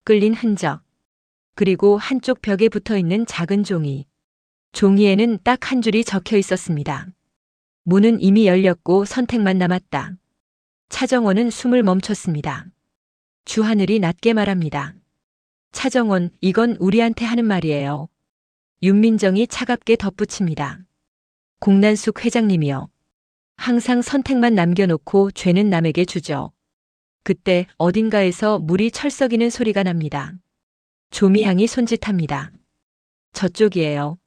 끌린 흔적, 그리고 한쪽 벽에 붙어 있는 작은 종이. 종이에는 딱 한 줄이 적혀 있었습니다. 문은 이미 열렸고 선택만 남았다. 차정원은 숨을 멈췄습니다. 주하늘이 낮게 말합니다. 차정원, 이건 우리한테 하는 말이에요. 윤민정이 차갑게 덧붙입니다. 공난숙 회장님이요. 항상 선택만 남겨놓고 죄는 남에게 주죠. 그때 어딘가에서 물이 철썩이는 소리가 납니다. 조미향이 손짓합니다. 저쪽이에요.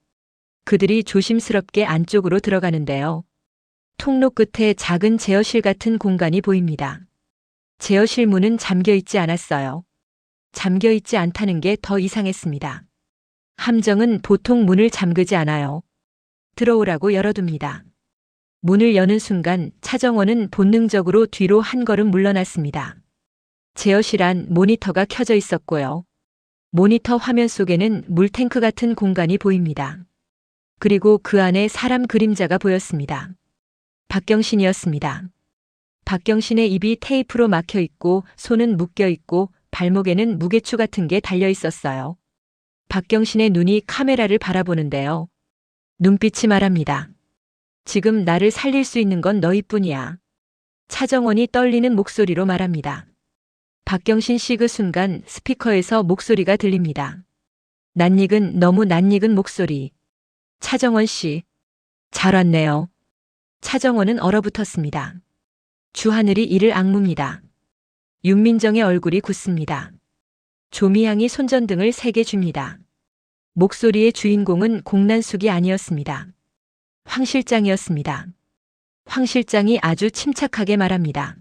그들이 조심스럽게 안쪽으로 들어가는데요. 통로 끝에 작은 제어실 같은 공간이 보입니다. 제어실 문은 잠겨 있지 않았어요. 잠겨 있지 않다는 게 더 이상했습니다. 함정은 보통 문을 잠그지 않아요. 들어오라고 열어둡니다. 문을 여는 순간 차정원은 본능적으로 뒤로 한 걸음 물러났습니다. 제어실 안 모니터가 켜져 있었고요. 모니터 화면 속에는 물탱크 같은 공간이 보입니다. 그리고 그 안에 사람 그림자가 보였습니다. 박경신이었습니다. 박경신의 입이 테이프로 막혀 있고 손은 묶여 있고 발목에는 무게추 같은 게 달려 있었어요. 박경신의 눈이 카메라를 바라보는데요. 눈빛이 말합니다. 지금 나를 살릴 수 있는 건 너희뿐이야. 차정원이 떨리는 목소리로 말합니다. 박경신 씨 그 순간 스피커에서 목소리가 들립니다. 낯익은 너무 낯익은 목소리. 차정원 씨. 잘 왔네요. 차정원은 얼어붙었습니다. 주하늘이 이를 악뭅니다. 윤민정의 얼굴이 굳습니다. 조미향이 손전등을 3개 줍니다. 목소리의 주인공은 공난숙이 아니었습니다. 황 실장이었습니다. 황 실장이 아주 침착하게 말합니다.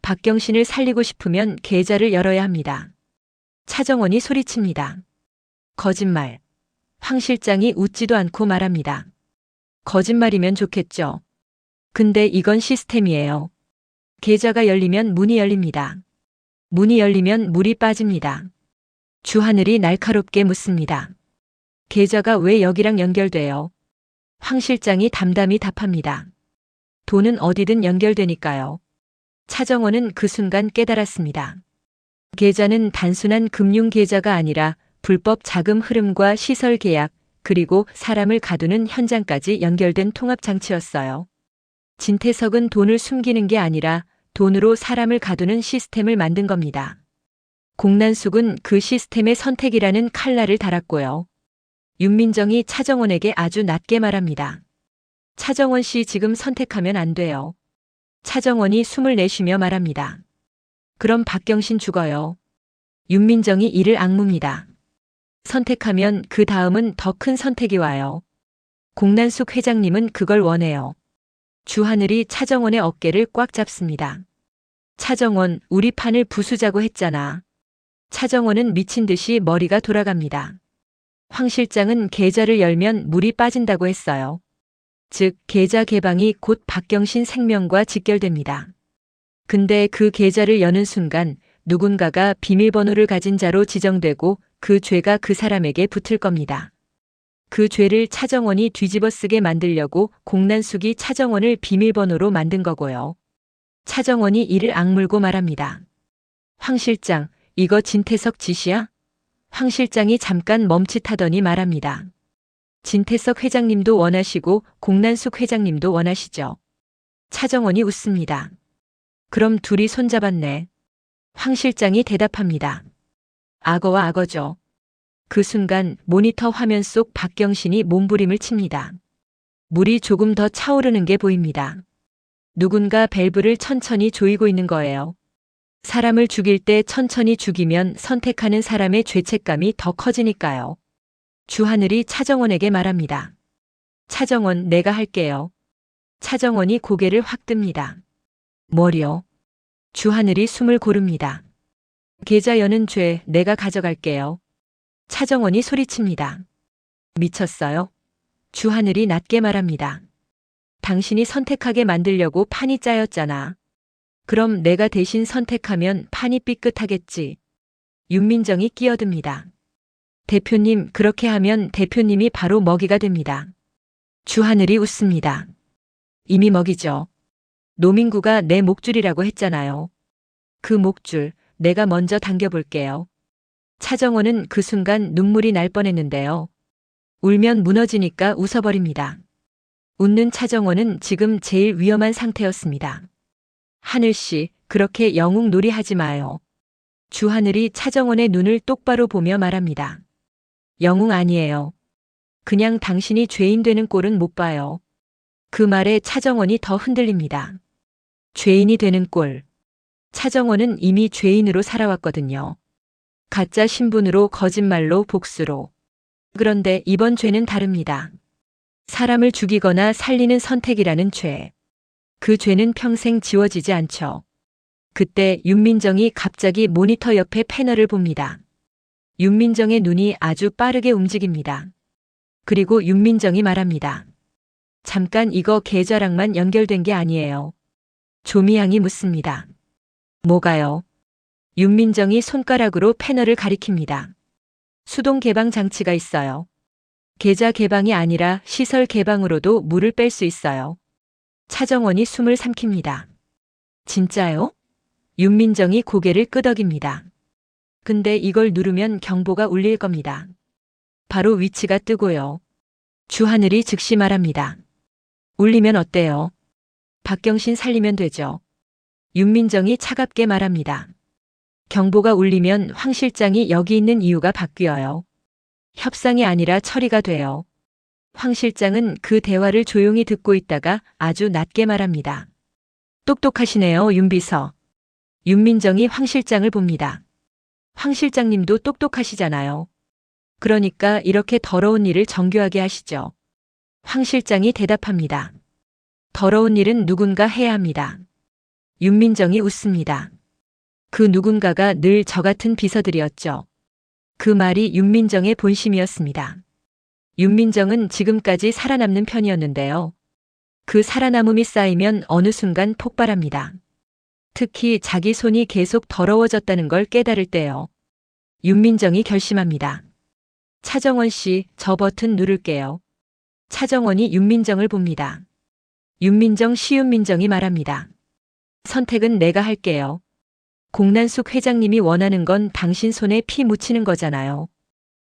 박경신을 살리고 싶으면 계좌를 열어야 합니다. 차정원이 소리칩니다. 거짓말. 황 실장이 웃지도 않고 말합니다. 거짓말이면 좋겠죠. 근데 이건 시스템이에요. 계좌가 열리면 문이 열립니다. 문이 열리면 물이 빠집니다. 주하늘이 날카롭게 묻습니다. 계좌가 왜 여기랑 연결돼요? 황 실장이 담담히 답합니다. 돈은 어디든 연결되니까요. 차정원은 그 순간 깨달았습니다. 계좌는 단순한 금융 계좌가 아니라 불법 자금 흐름과 시설 계약, 그리고 사람을 가두는 현장까지 연결된 통합 장치였어요. 진태석은 돈을 숨기는 게 아니라 돈으로 사람을 가두는 시스템을 만든 겁니다. 공난숙은 그 시스템의 선택이라는 칼날을 달았고요. 윤민정이 차정원에게 아주 낮게 말합니다. 차정원 씨 지금 선택하면 안 돼요. 차정원이 숨을 내쉬며 말합니다. 그럼 박경신 죽어요. 윤민정이 이를 악뭅니다. 선택하면 그 다음은 더 큰 선택이 와요. 공난숙 회장님은 그걸 원해요. 주하늘이 차정원의 어깨를 꽉 잡습니다. 차정원, 우리 판을 부수자고 했잖아. 차정원은 미친 듯이 머리가 돌아갑니다. 황 실장은 계좌를 열면 물이 빠진다고 했어요. 즉, 계좌 개방이 곧 박경신 생명과 직결됩니다. 근데 그 계좌를 여는 순간 누군가가 비밀번호를 가진 자로 지정되고 그 죄가 그 사람에게 붙을 겁니다. 그 죄를 차정원이 뒤집어 쓰게 만들려고 공난숙이 차정원을 비밀번호로 만든 거고요. 차정원이 이를 악물고 말합니다. 황 실장, 이거 진태석 짓이야? 황 실장이 잠깐 멈칫하더니 말합니다. 진태석 회장님도 원하시고 공난숙 회장님도 원하시죠. 차정원이 웃습니다. 그럼 둘이 손잡았네. 황 실장이 대답합니다. 악어와 악어죠. 그 순간 모니터 화면 속 박경신이 몸부림을 칩니다. 물이 조금 더 차오르는 게 보입니다. 누군가 밸브를 천천히 조이고 있는 거예요. 사람을 죽일 때 천천히 죽이면 선택하는 사람의 죄책감이 더 커지니까요. 주하늘이 차정원에게 말합니다. 차정원, 내가 할게요. 차정원이 고개를 확 뜹니다. 뭐요? 주하늘이 숨을 고릅니다. 계좌 여는 죄 내가 가져갈게요. 차정원이 소리칩니다. 미쳤어요? 주하늘이 낮게 말합니다. 당신이 선택하게 만들려고 판이 짜였잖아. 그럼 내가 대신 선택하면 판이 삐끗하겠지. 윤민정이 끼어듭니다. 대표님, 그렇게 하면 대표님이 바로 먹이가 됩니다. 주하늘이 웃습니다. 이미 먹이죠. 노민구가 내 목줄이라고 했잖아요. 그 목줄 내가 먼저 당겨볼게요. 차정원은 그 순간 눈물이 날 뻔했는데요. 울면 무너지니까 웃어버립니다. 웃는 차정원은 지금 제일 위험한 상태였습니다. 하늘씨, 그렇게 영웅놀이 하지 마요. 주하늘이 차정원의 눈을 똑바로 보며 말합니다. 영웅 아니에요. 그냥 당신이 죄인 되는 꼴은 못 봐요. 그 말에 차정원이 더 흔들립니다. 죄인이 되는 꼴. 차정원은 이미 죄인으로 살아왔거든요. 가짜 신분으로 거짓말로 복수로. 그런데 이번 죄는 다릅니다. 사람을 죽이거나 살리는 선택이라는 죄. 그 죄는 평생 지워지지 않죠. 그때 윤민정이 갑자기 모니터 옆에 패널을 봅니다. 윤민정의 눈이 아주 빠르게 움직입니다. 그리고 윤민정이 말합니다. 잠깐, 이거 계좌랑만 연결된 게 아니에요. 조미양이 묻습니다. 뭐가요? 윤민정이 손가락으로 패널을 가리킵니다. 수동 개방 장치가 있어요. 계좌 개방이 아니라 시설 개방으로도 물을 뺄 수 있어요. 차정원이 숨을 삼킵니다. 진짜요? 윤민정이 고개를 끄덕입니다. 근데 이걸 누르면 경보가 울릴 겁니다. 바로 위치가 뜨고요. 주하늘이 즉시 말합니다. 울리면 어때요? 박경신 살리면 되죠. 윤민정이 차갑게 말합니다. 경보가 울리면 황 실장이 여기 있는 이유가 바뀌어요. 협상이 아니라 처리가 돼요. 황 실장은 그 대화를 조용히 듣고 있다가 아주 낮게 말합니다. 똑똑하시네요, 윤비서. 윤민정이 황 실장을 봅니다. 황 실장님도 똑똑하시잖아요. 그러니까 이렇게 더러운 일을 정교하게 하시죠. 황 실장이 대답합니다. 더러운 일은 누군가 해야 합니다. 윤민정이 웃습니다. 그 누군가가 늘 저 같은 비서들이었죠. 그 말이 윤민정의 본심이었습니다. 윤민정은 지금까지 살아남는 편이었는데요. 그 살아남음이 쌓이면 어느 순간 폭발합니다. 특히 자기 손이 계속 더러워졌다는 걸 깨달을 때요. 윤민정이 결심합니다. 차정원 씨, 저 버튼 누를게요. 차정원이 윤민정을 봅니다. 윤민정 씨, 윤민정이 말합니다. 선택은 내가 할게요. 공난숙 회장님이 원하는 건 당신 손에 피 묻히는 거잖아요.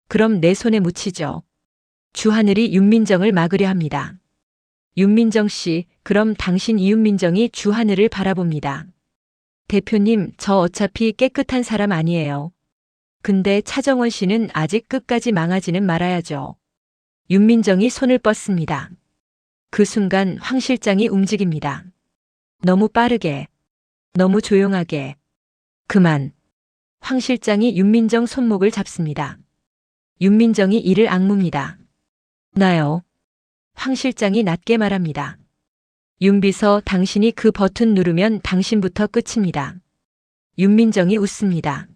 그럼 내 손에 묻히죠. 주하늘이 윤민정을 막으려 합니다. 윤민정 씨, 그럼 당신 이윤민정이 주하늘을 바라봅니다. 대표님, 저 어차피 깨끗한 사람 아니에요. 근데 차정원 씨는 아직 끝까지 망하지는 말아야죠. 윤민정이 손을 뻗습니다. 그 순간 황 실장이 움직입니다. 너무 빠르게, 너무 조용하게. 그만. 황 실장이 윤민정 손목을 잡습니다. 윤민정이 이를 악뭅니다. 나요. 황 실장이 낮게 말합니다. 윤비서, 당신이 그 버튼 누르면 당신부터 끝입니다. 윤민정이 웃습니다.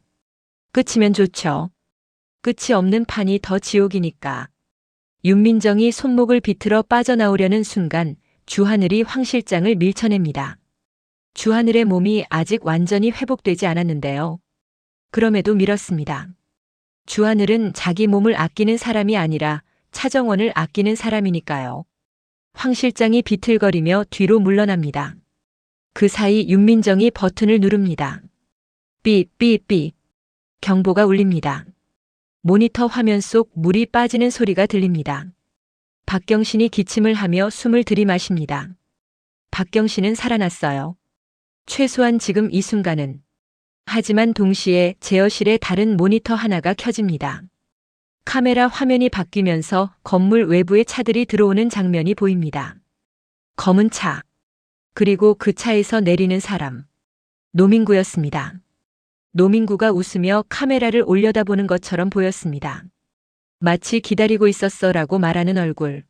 끝이면 좋죠. 끝이 없는 판이 더 지옥이니까. 윤민정이 손목을 비틀어 빠져나오려는 순간 주하늘이 황 실장을 밀쳐냅니다. 주하늘의 몸이 아직 완전히 회복되지 않았는데요. 그럼에도 밀었습니다. 주하늘은 자기 몸을 아끼는 사람이 아니라 차정원을 아끼는 사람이니까요. 황 실장이 비틀거리며 뒤로 물러납니다. 그 사이 윤민정이 버튼을 누릅니다. 삐삐삐. 경보가 울립니다. 모니터 화면 속 물이 빠지는 소리가 들립니다. 박경신이 기침을 하며 숨을 들이마십니다. 박경신은 살아났어요. 최소한 지금 이 순간은. 하지만 동시에 제어실에 다른 모니터 하나가 켜집니다. 카메라 화면이 바뀌면서 건물 외부의 차들이 들어오는 장면이 보입니다. 검은 차. 그리고 그 차에서 내리는 사람. 노민구였습니다. 노민구가 웃으며 카메라를 올려다보는 것처럼 보였습니다. 마치 기다리고 있었어라고 말하는 얼굴.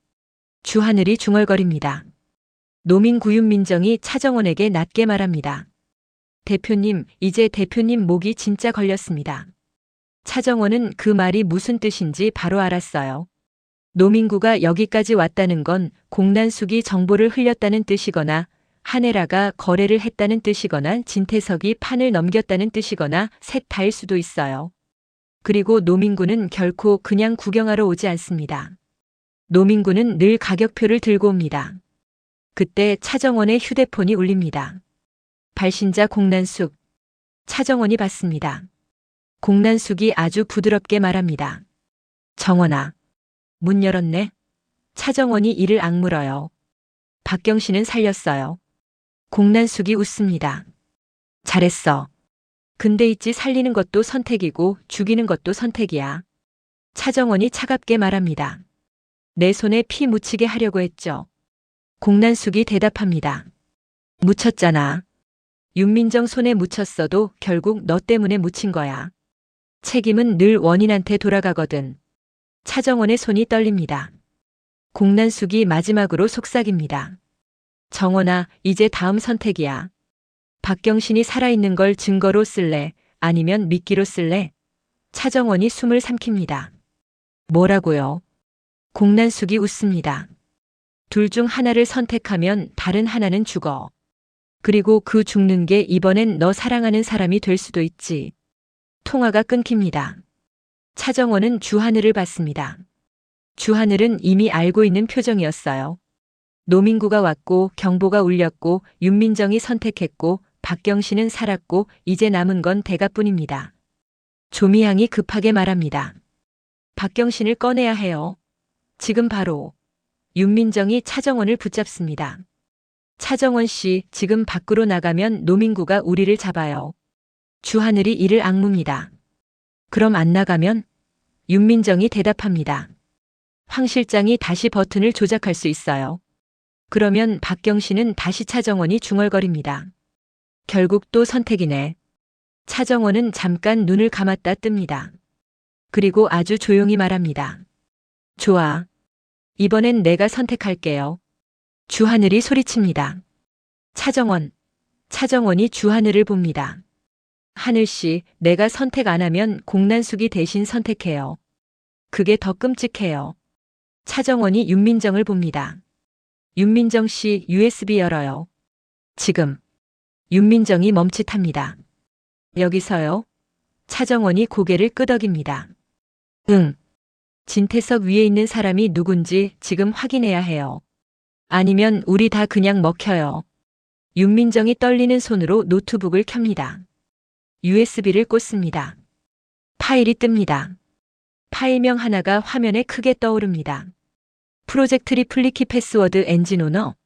주하늘이 중얼거립니다. 노민구. 윤민정이 차정원에게 낮게 말합니다. 대표님, 이제 대표님 목이 진짜 걸렸습니다. 차정원은 그 말이 무슨 뜻인지 바로 알았어요. 노민구가 여기까지 왔다는 건 공난숙이 정보를 흘렸다는 뜻이거나 한혜라가 거래를 했다는 뜻이거나 진태석이 판을 넘겼다는 뜻이거나 셋 다일 수도 있어요. 그리고 노민구는 결코 그냥 구경하러 오지 않습니다. 노민구는 늘 가격표를 들고 옵니다. 그때 차정원의 휴대폰이 울립니다. 발신자 공난숙. 차정원이 받습니다. 공난숙이 아주 부드럽게 말합니다. 정원아. 문 열었네. 차정원이 이를 악물어요. 박경신은 살렸어요. 공난숙이 웃습니다. 잘했어. 근데 있지, 살리는 것도 선택이고 죽이는 것도 선택이야. 차정원이 차갑게 말합니다. 내 손에 피 묻히게 하려고 했죠. 공난숙이 대답합니다. 묻혔잖아. 윤민정 손에 묻혔어도 결국 너 때문에 묻힌 거야. 책임은 늘 원인한테 돌아가거든. 차정원의 손이 떨립니다. 공난숙이 마지막으로 속삭입니다. 정원아, 이제 다음 선택이야. 박경신이 살아있는 걸 증거로 쓸래? 아니면 미끼로 쓸래? 차정원이 숨을 삼킵니다. 뭐라고요? 공난숙이 웃습니다. 둘 중 하나를 선택하면 다른 하나는 죽어. 그리고 그 죽는 게 이번엔 너 사랑하는 사람이 될 수도 있지. 통화가 끊깁니다. 차정원은 주하늘을 봤습니다. 주하늘은 이미 알고 있는 표정이었어요. 노민구가 왔고 경보가 울렸고 윤민정이 선택했고 박경신은 살았고 이제 남은 건 대가뿐입니다. 조미향이 급하게 말합니다. 박경신을 꺼내야 해요. 지금 바로. 윤민정이 차정원을 붙잡습니다. 차정원 씨, 지금 밖으로 나가면 노민구가 우리를 잡아요. 주하늘이 이를 악뭅니다. 그럼 안 나가면? 윤민정이 대답합니다. 황 실장이 다시 버튼을 조작할 수 있어요. 그러면 박경신은 다시. 차정원이 중얼거립니다. 결국 또 선택이네. 차정원은 잠깐 눈을 감았다 뜹니다. 그리고 아주 조용히 말합니다. 좋아. 이번엔 내가 선택할게요. 주하늘이 소리칩니다. 차정원. 차정원이 주하늘을 봅니다. 하늘씨, 내가 선택 안 하면 공난숙이 대신 선택해요. 그게 더 끔찍해요. 차정원이 윤민정을 봅니다. 윤민정 씨, USB 열어요. 지금. 윤민정이 멈칫합니다. 여기서요? 차정원이 고개를 끄덕입니다. 응. 진태석 위에 있는 사람이 누군지 지금 확인해야 해요. 아니면 우리 다 그냥 먹혀요. 윤민정이 떨리는 손으로 노트북을 켭니다. USB를 꽂습니다. 파일이 뜹니다. 파일명 하나가 화면에 크게 떠오릅니다. 프로젝트 리플리키 패스워드 엔진 오너.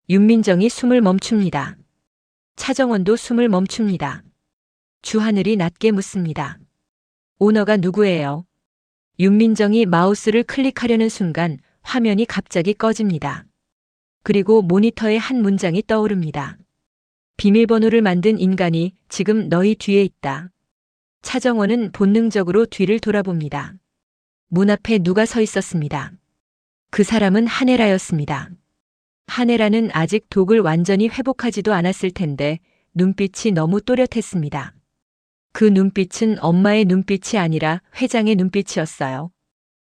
윤민정이 숨을 멈춥니다. 차정원도 숨을 멈춥니다. 주하늘이 낮게 묻습니다. 오너가 누구예요? 윤민정이 마우스를 클릭하려는 순간 화면이 갑자기 꺼집니다. 그리고 모니터에 한 문장이 떠오릅니다. 비밀번호를 만든 인간이 지금 너희 뒤에 있다. 차정원은 본능적으로 뒤를 돌아봅니다. 문 앞에 누가 서 있었습니다. 그 사람은 한혜라였습니다. 한혜라는 아직 독을 완전히 회복하지도 않았을 텐데 눈빛이 너무 또렷했습니다. 그 눈빛은 엄마의 눈빛이 아니라 회장의 눈빛이었어요.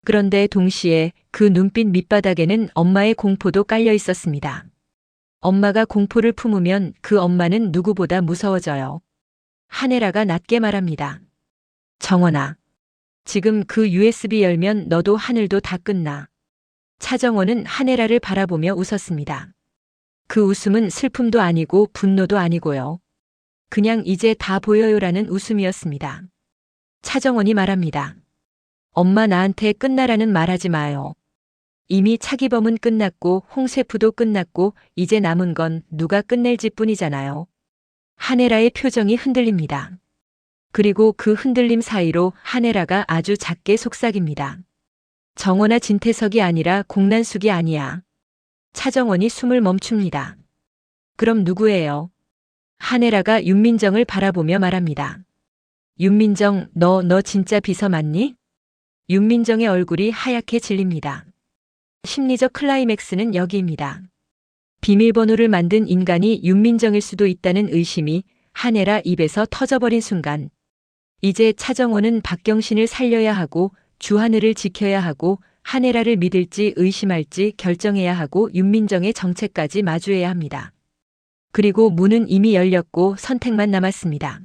그런데 동시에 그 눈빛 밑바닥에는 엄마의 공포도 깔려 있었습니다. 엄마가 공포를 품으면 그 엄마는 누구보다 무서워져요. 한혜라가 낮게 말합니다. 정원아, 지금 그 USB 열면 너도 하늘도 다 끝나. 차정원은 한혜라를 바라보며 웃었습니다. 그 웃음은 슬픔도 아니고 분노도 아니고요. 그냥 이제 다 보여요라는 웃음이었습니다. 차정원이 말합니다. 엄마 나한테 끝나라는 말하지 마요. 이미 차기범은 끝났고 홍셰프도 끝났고 이제 남은 건 누가 끝낼지 뿐이잖아요. 한혜라의 표정이 흔들립니다. 그리고 그 흔들림 사이로 한혜라가 아주 작게 속삭입니다. 정원아, 진태석이 아니라 공난숙이 아니야. 차정원이 숨을 멈춥니다. 그럼 누구예요? 한혜라가 윤민정을 바라보며 말합니다. 윤민정, 너 진짜 비서 맞니? 윤민정의 얼굴이 하얗게 질립니다. 심리적 클라이맥스는 여기입니다. 비밀번호를 만든 인간이 윤민정일 수도 있다는 의심이 한혜라 입에서 터져버린 순간, 이제 차정원은 박경신을 살려야 하고 주하늘을 지켜야 하고 한혜라를 믿을지 의심할지 결정해야 하고 윤민정의 정체까지 마주해야 합니다. 그리고 문은 이미 열렸고 선택만 남았습니다.